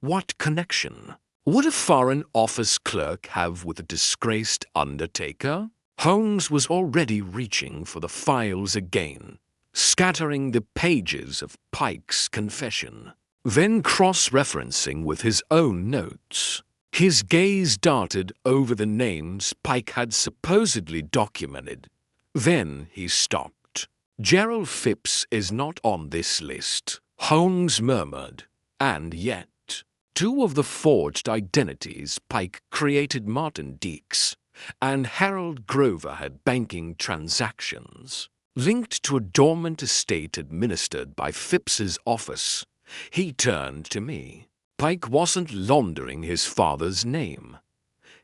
What connection would a Foreign Office clerk have with a disgraced undertaker? Holmes was already reaching for the files again, scattering the pages of Pike's confession, then cross-referencing with his own notes. His gaze darted over the names Pike had supposedly documented. Then he stopped. "Gerald Phipps is not on this list," Holmes murmured. And yet, two of the forged identities Pike created Martin Deeks and Harold Grover had banking transactions linked to a dormant estate administered by Phipps's office. He turned to me. Pike wasn't laundering his father's name.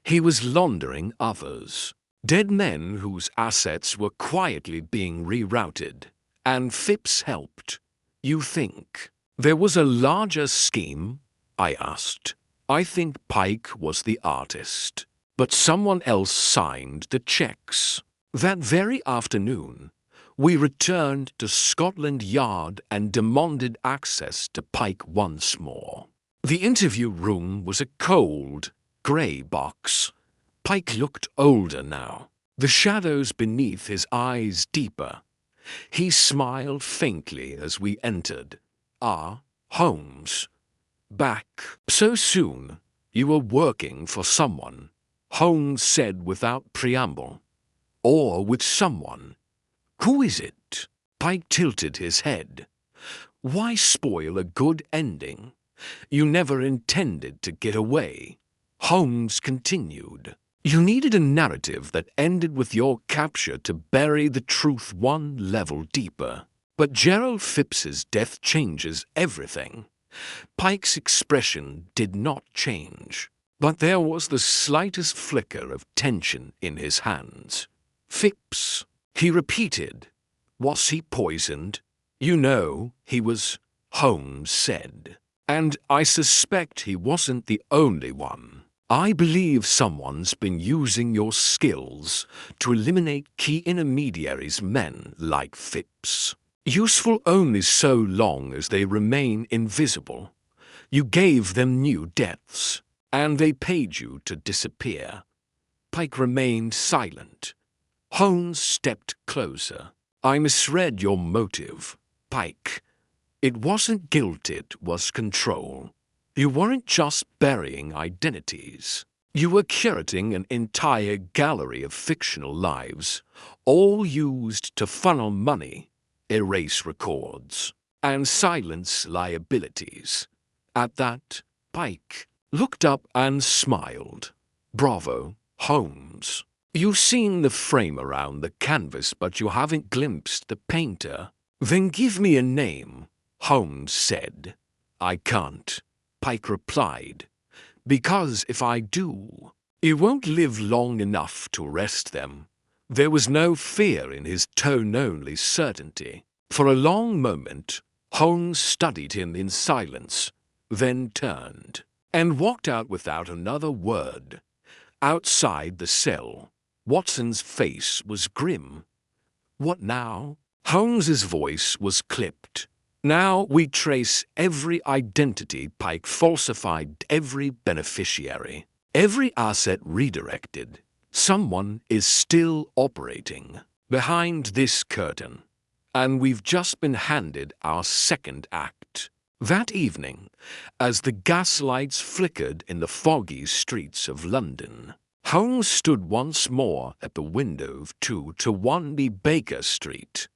He was laundering others. Dead men whose assets were quietly being rerouted. And Phipps helped. You think there was a larger scheme? I asked. I think Pike was the artist, but someone else signed the checks. That very afternoon, we returned to Scotland Yard and demanded access to Pike once more. The interview room was a cold, grey box. Pike looked older now, the shadows beneath his eyes deeper. He smiled faintly as we entered. Ah, Holmes. Back so soon? You were working for someone, Holmes said without preamble. Or with someone. Who is it? Pike tilted his head. Why spoil a good ending? You never intended to get away. Holmes continued. You needed a narrative that ended with your capture to bury the truth one level deeper. But Gerald Phipps's death changes everything. Pike's expression did not change, but there was the slightest flicker of tension in his hands. Phipps, he repeated. Was he poisoned? You know, he was, Holmes said. And I suspect he wasn't the only one. I believe someone's been using your skills to eliminate key intermediaries, men like Phipps. Useful only so long as they remain invisible. You gave them new depths, and they paid you to disappear. Pike remained silent. Holmes stepped closer. I misread your motive, Pike. It wasn't guilt, it was control. You weren't just burying identities. You were curating an entire gallery of fictional lives, all used to funnel money, erase records, and silence liabilities. At that, Pike looked up and smiled. Bravo, Holmes. You've seen the frame around the canvas, but you haven't glimpsed the painter. Then give me a name, Holmes said. I can't, Pike replied, because if I do, you won't live long enough to arrest them. There was no fear in his tone, only certainty. For a long moment, Holmes studied him in silence, then turned and walked out without another word. Outside the cell, Watson's face was grim. What now? Holmes's voice was clipped. Now we trace every identity Pike falsified, every beneficiary, every asset redirected. Someone is still operating behind this curtain, and we've just been handed our second act. That evening, as the gaslights flickered in the foggy streets of London, Holmes stood once more at the window of 2-1B Baker Street,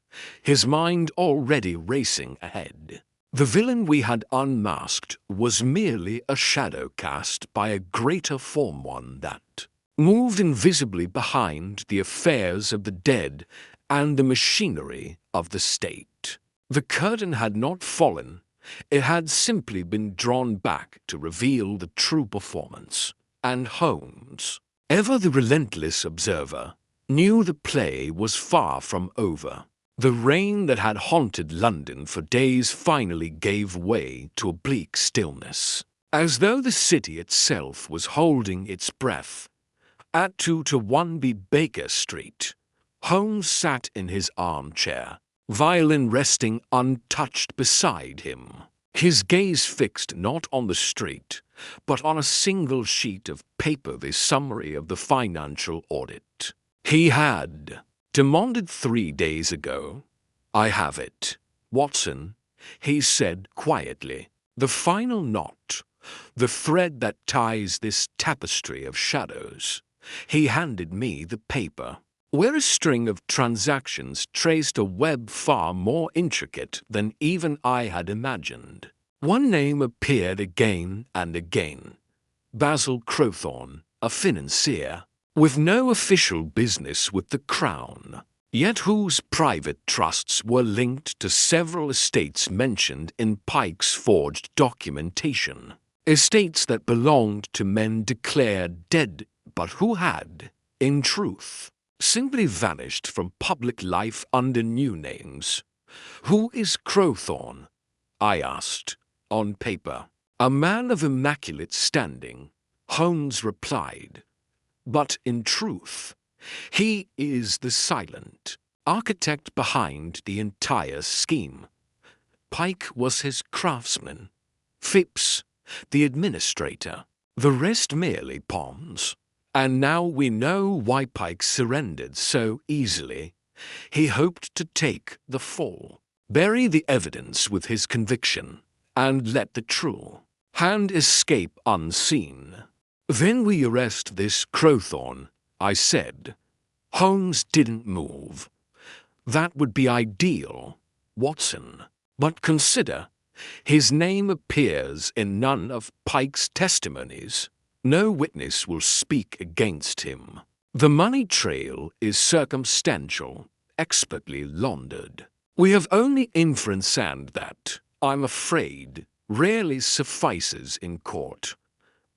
his mind already racing ahead. The villain we had unmasked was merely a shadow cast by a greater form, one that moved invisibly behind the affairs of the dead and the machinery of the state. The curtain had not fallen. It had simply been drawn back to reveal the true performance. And Holmes, ever the relentless observer, knew the play was far from over. The rain that had haunted London for days finally gave way to a bleak stillness, as though the city itself was holding its breath. At 2-1B Baker Street, Holmes sat in his armchair, violin resting untouched beside him, his gaze fixed not on the street, but on a single sheet of paper, the summary of the financial audit. He had demanded 3 days ago. I have it, Watson, he said quietly. The final knot, the thread that ties this tapestry of shadows. He handed me the paper. where a string of transactions traced a web far more intricate than even I had imagined. One name appeared again and again: Basil Crowthorne, a financier, with no official business with the Crown, yet whose private trusts were linked to several estates mentioned in Pike's forged documentation. Estates that belonged to men declared dead, but who had, in truth, simply vanished from public life under new names. "Who is Crowthorne?" I asked. "On paper, a man of immaculate standing," Holmes replied. "But in truth, he is the silent architect behind the entire scheme. Pike was his craftsman, Phipps the administrator, the rest merely pawns. And now we know why Pike surrendered so easily. He hoped to take the fall, bury the evidence with his conviction, and let the true hand escape unseen. Then we arrest this Crowthorne," I said. Holmes didn't move. "That would be ideal, Watson. But consider, his name appears in none of Pike's testimonies. No witness will speak against him. The money trail is circumstantial, expertly laundered. We have only inference, and that, I'm afraid, rarely suffices in court.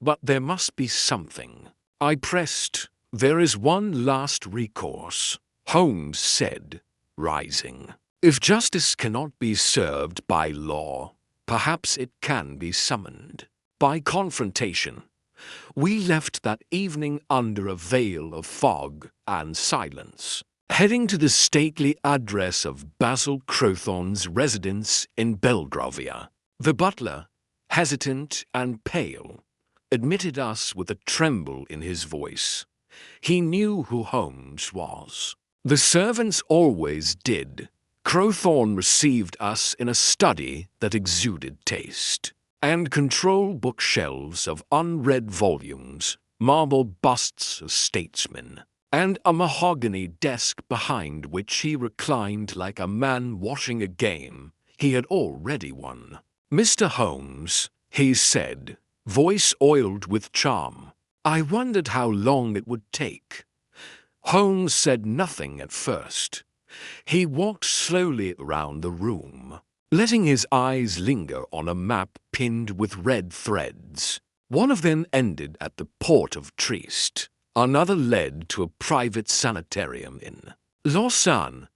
But there must be something." I pressed. "There is one last recourse," Holmes said, rising. "If justice cannot be served by law, perhaps it can be summoned by confrontation." We left that evening under a veil of fog and silence, heading to the stately address of Basil Crowthorne's residence in Belgravia. The butler, hesitant and pale, admitted us with a tremble in his voice. He knew who Holmes was. The servants always did. Crowthorne received us in a study that exuded taste, and control bookshelves of unread volumes, marble busts of statesmen, and a mahogany desk behind which he reclined like a man watching a game he had already won. "Mr. Holmes," he said, voice oiled with charm. I wondered how long it would take. Holmes said nothing at first. He walked slowly around the room, letting his eyes linger on a map pinned with red threads. One of them ended at the port of Trieste. Another led to a private sanitarium in Lausanne.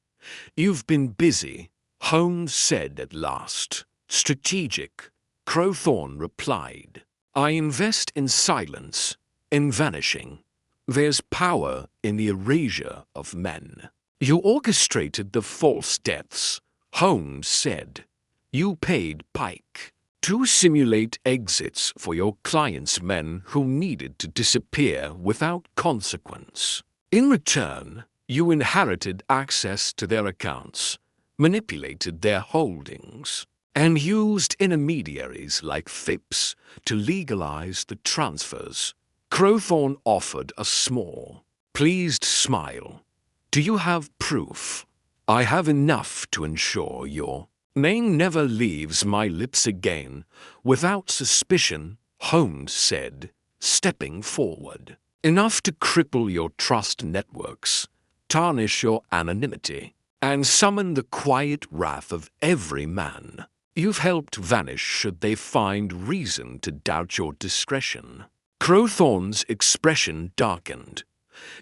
"You've been busy," Holmes said at last. "Strategic," Crowthorne replied. "I invest in silence, in vanishing. There's power in the erasure of men." "You orchestrated the false deaths," Holmes said. "You paid Pike to simulate exits for your client's men who needed to disappear without consequence. In return, you inherited access to their accounts, manipulated their holdings, and used intermediaries like Phipps to legalize the transfers." Crowthorne offered a small, pleased smile. "Do you have proof?" "I have enough to ensure your name never leaves my lips again without suspicion," Holmes said, stepping forward. "Enough to cripple your trust networks, tarnish your anonymity, and summon the quiet wrath of every man you've helped vanish should they find reason to doubt your discretion." Crowthorne's expression darkened.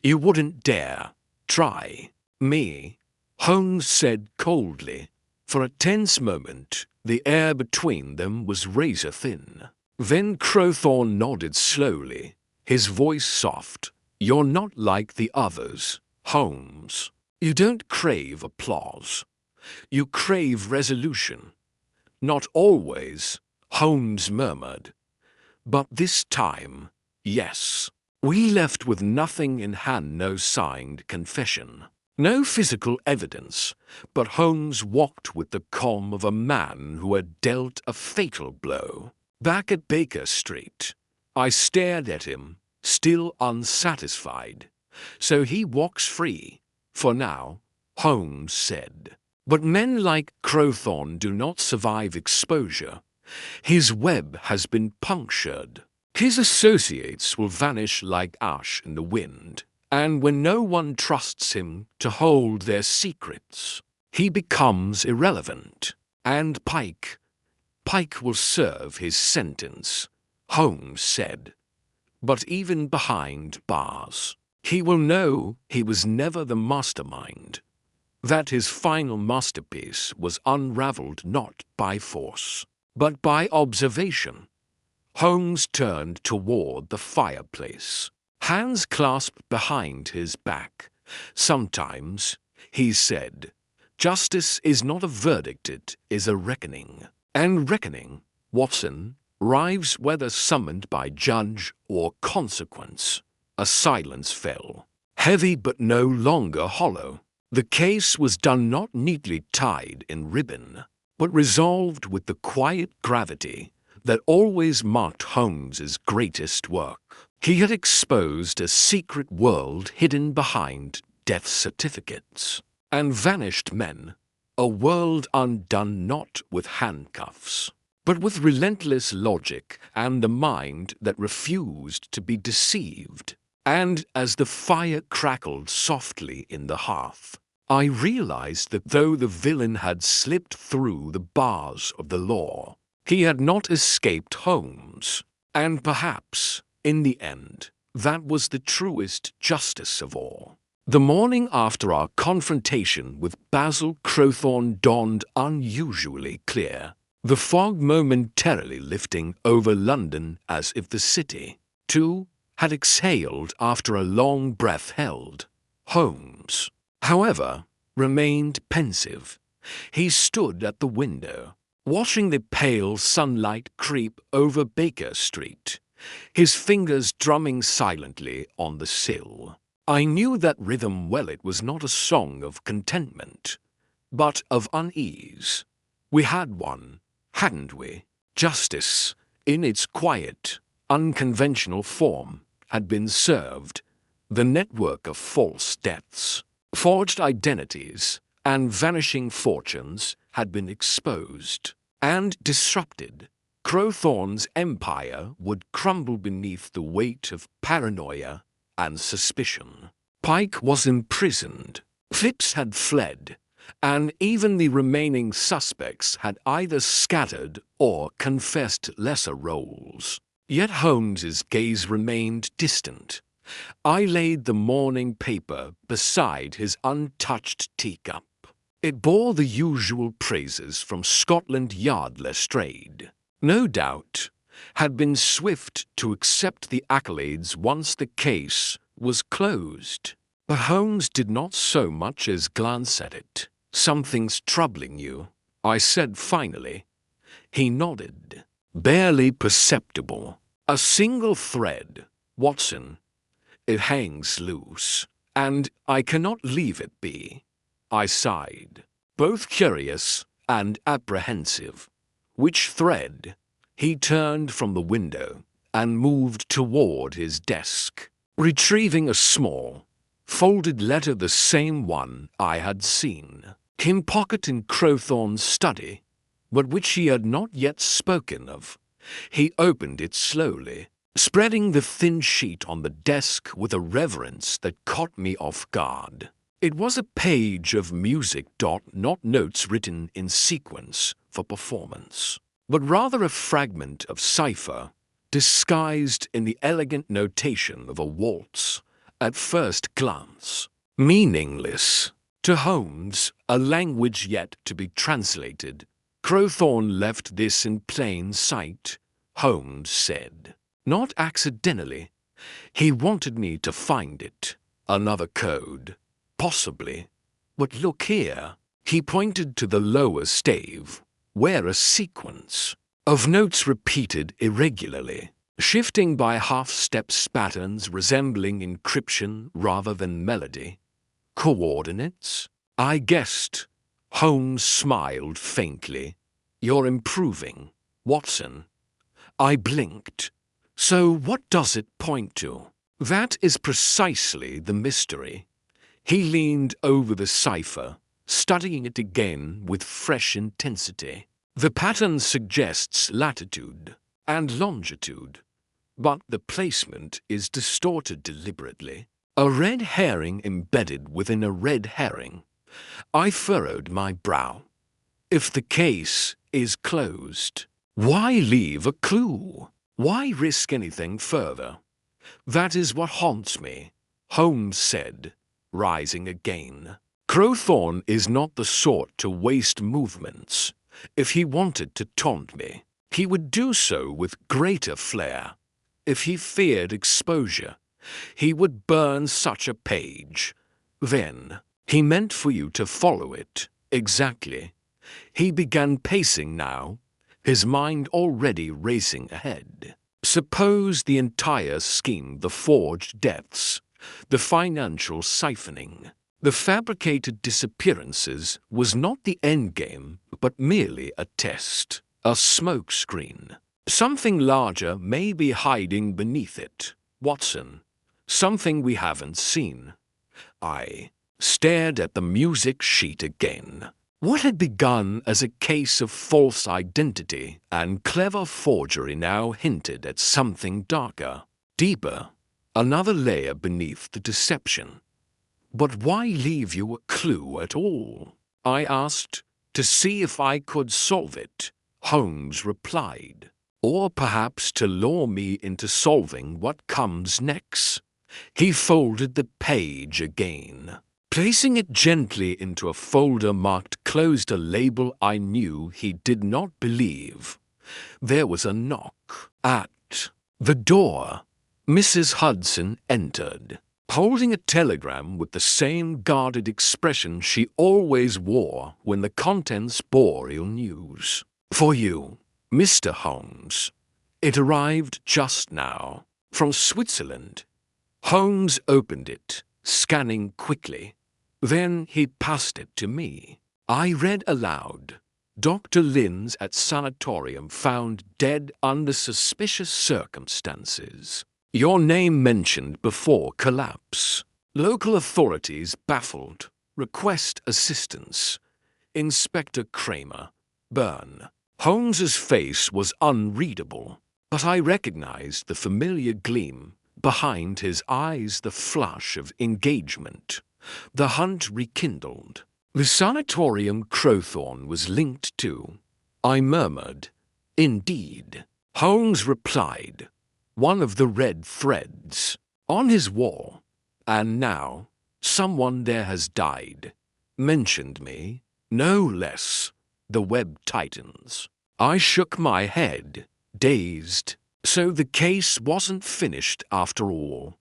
"You wouldn't dare try me," Holmes said coldly. For a tense moment, the air between them was razor-thin. Then Crowthorne nodded slowly, his voice soft. "You're not like the others, Holmes. You don't crave applause. You crave resolution." "Not always," Holmes murmured. "But this time, yes." We left with nothing in hand, no signed confession, no physical evidence, but Holmes walked with the calm of a man who had dealt a fatal blow. Back at Baker Street, I stared at him, still unsatisfied. "So he walks free," for now," Holmes said. "But men like Crowthorne do not survive exposure. His web has been punctured. His associates will vanish like ash in the wind, and when no one trusts him to hold their secrets, he becomes irrelevant. And Pike will serve his sentence," Holmes said. "But even behind bars, he will know he was never the mastermind, that his final masterpiece was unraveled not by force, but by observation." Holmes turned toward the fireplace, hands clasped behind his back. "Sometimes," he said, "justice is not a verdict, it is a reckoning. And reckoning, Watson, arrives whether summoned by judge or consequence." A silence fell, heavy but no longer hollow. The case was done not neatly tied in ribbon, but resolved with the quiet gravity that always marked Holmes's greatest work. He had exposed a secret world hidden behind death certificates, and vanished men, a world undone not with handcuffs, but with relentless logic and a mind that refused to be deceived. And as the fire crackled softly in the hearth, I realized that though the villain had slipped through the bars of the law, he had not escaped Holmes. And perhaps, in the end, that was the truest justice of all. The morning after our confrontation with Basil Crowthorne dawned unusually clear, the fog momentarily lifting over London as if the city, too, had exhaled after a long breath held. Holmes, however, remained pensive. He stood at the window, watching the pale sunlight creep over Baker Street, his fingers drumming silently on the sill. I knew that rhythm well. It was not a song of contentment, but of unease. We had one, hadn't we? Justice, in its quiet, unconventional form, had been served. The network of false deaths, forged identities, and vanishing fortunes had been exposed and disrupted. Crowthorne's empire would crumble beneath the weight of paranoia and suspicion. Pike was imprisoned, Phipps had fled, and even the remaining suspects had either scattered or confessed lesser roles. Yet Holmes's gaze remained distant. I laid the morning paper beside his untouched teacup. It bore the usual praises from Scotland Yard Lestrade. No doubt, had been swift to accept the accolades once the case was closed. But Holmes did not so much as glance at it. "Something's troubling you," I said finally. He nodded. "Barely perceptible. A single thread, Watson. It hangs loose, and I cannot leave it be." I sighed, both curious and apprehensive. "Which thread?" He turned from the window and moved toward his desk, retrieving a small, folded letter, the same one I had seen him pocket in Crowthorne's study, but which he had not yet spoken of. He opened it slowly, spreading the thin sheet on the desk with a reverence that caught me off guard. It was a page of music, not notes written in sequence for performance, but rather a fragment of cipher, disguised in the elegant notation of a waltz, at first glance. Meaningless. To Holmes, a language yet to be translated. "Crowthorne left this in plain sight," Holmes said. "Not accidentally. He wanted me to find it. Another code. Possibly. But look here." He pointed to the lower stave, where a sequence of notes repeated irregularly, shifting by half-step patterns resembling encryption rather than melody. "Coordinates?" I guessed. Holmes smiled faintly. "You're improving, Watson." I blinked. "So what does it point to?" "That is precisely the mystery. He leaned over the cipher, studying it again with fresh intensity. The pattern suggests latitude and longitude, but the placement is distorted deliberately. A red herring embedded within a red herring. I furrowed my brow. If the case is closed, why leave a clue? Why risk anything further? That is what haunts me, Holmes said, rising again. Crowthorne is not the sort to waste movements. If he wanted to taunt me, he would do so with greater flair. If he feared exposure, he would burn such a page. Then, he meant for you to follow it, exactly. He began pacing now, his mind already racing ahead. Suppose the entire scheme, the forged deaths, the financial siphoning, the fabricated disappearances was not the endgame, but merely a test, a smokescreen. Something larger may be hiding beneath it, Watson. Something we haven't seen. I stared at the music sheet again. What had begun as a case of false identity and clever forgery now hinted at something darker, deeper, another layer beneath the deception. But why leave you a clue at all? I asked, to see if I could solve it. Holmes replied. Or perhaps to lure me into solving what comes next. He folded the page again. Placing it gently into a folder marked closed, a label I knew he did not believe. There was a knock at the door. Mrs. Hudson entered, holding a telegram with the same guarded expression she always wore when the contents bore ill news. For you, Mr. Holmes. It arrived just now, from Switzerland. Holmes opened it, scanning quickly. Then he passed it to me. I read aloud. Dr. Linz at sanatorium found dead under suspicious circumstances. Your name mentioned before collapse. Local authorities baffled. Request assistance. Inspector Kramer. Byrne. Holmes's face was unreadable, but I recognized the familiar gleam. Behind his eyes the flush of engagement. The hunt rekindled. The sanatorium Crowthorne was linked to. I murmured, indeed. Holmes replied, one of the red threads. On his wall. And now, someone there has died. Mentioned me, no less. The web tightens. I shook my head, dazed. So the case wasn't finished after all.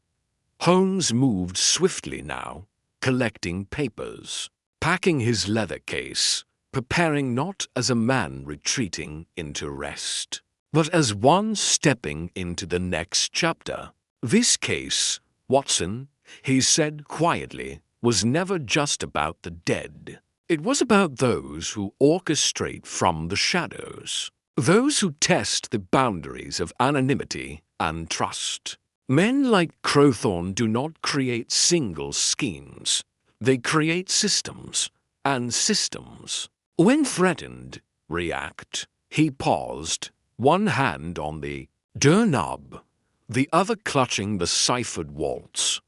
Holmes moved swiftly now, collecting papers, packing his leather case, preparing not as a man retreating into rest, but as one stepping into the next chapter. This case, Watson, he said quietly, was never just about the dead. It was about those who orchestrate from the shadows, those who test the boundaries of anonymity and trust. Men like Crowthorne do not create single schemes. They create systems, and systems, when threatened, react. He paused, one hand on the doorknob, the other clutching the ciphered waltz.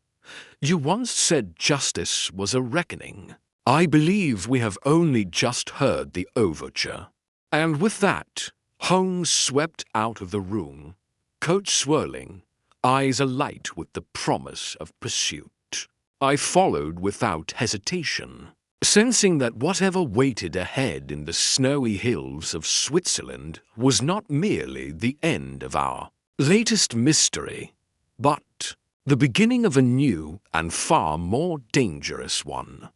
You once said justice was a reckoning. I believe we have only just heard the overture. And with that, Holmes swept out of the room, coat swirling, eyes alight with the promise of pursuit. I followed without hesitation, sensing that whatever waited ahead in the snowy hills of Switzerland was not merely the end of our latest mystery, but the beginning of a new and far more dangerous one.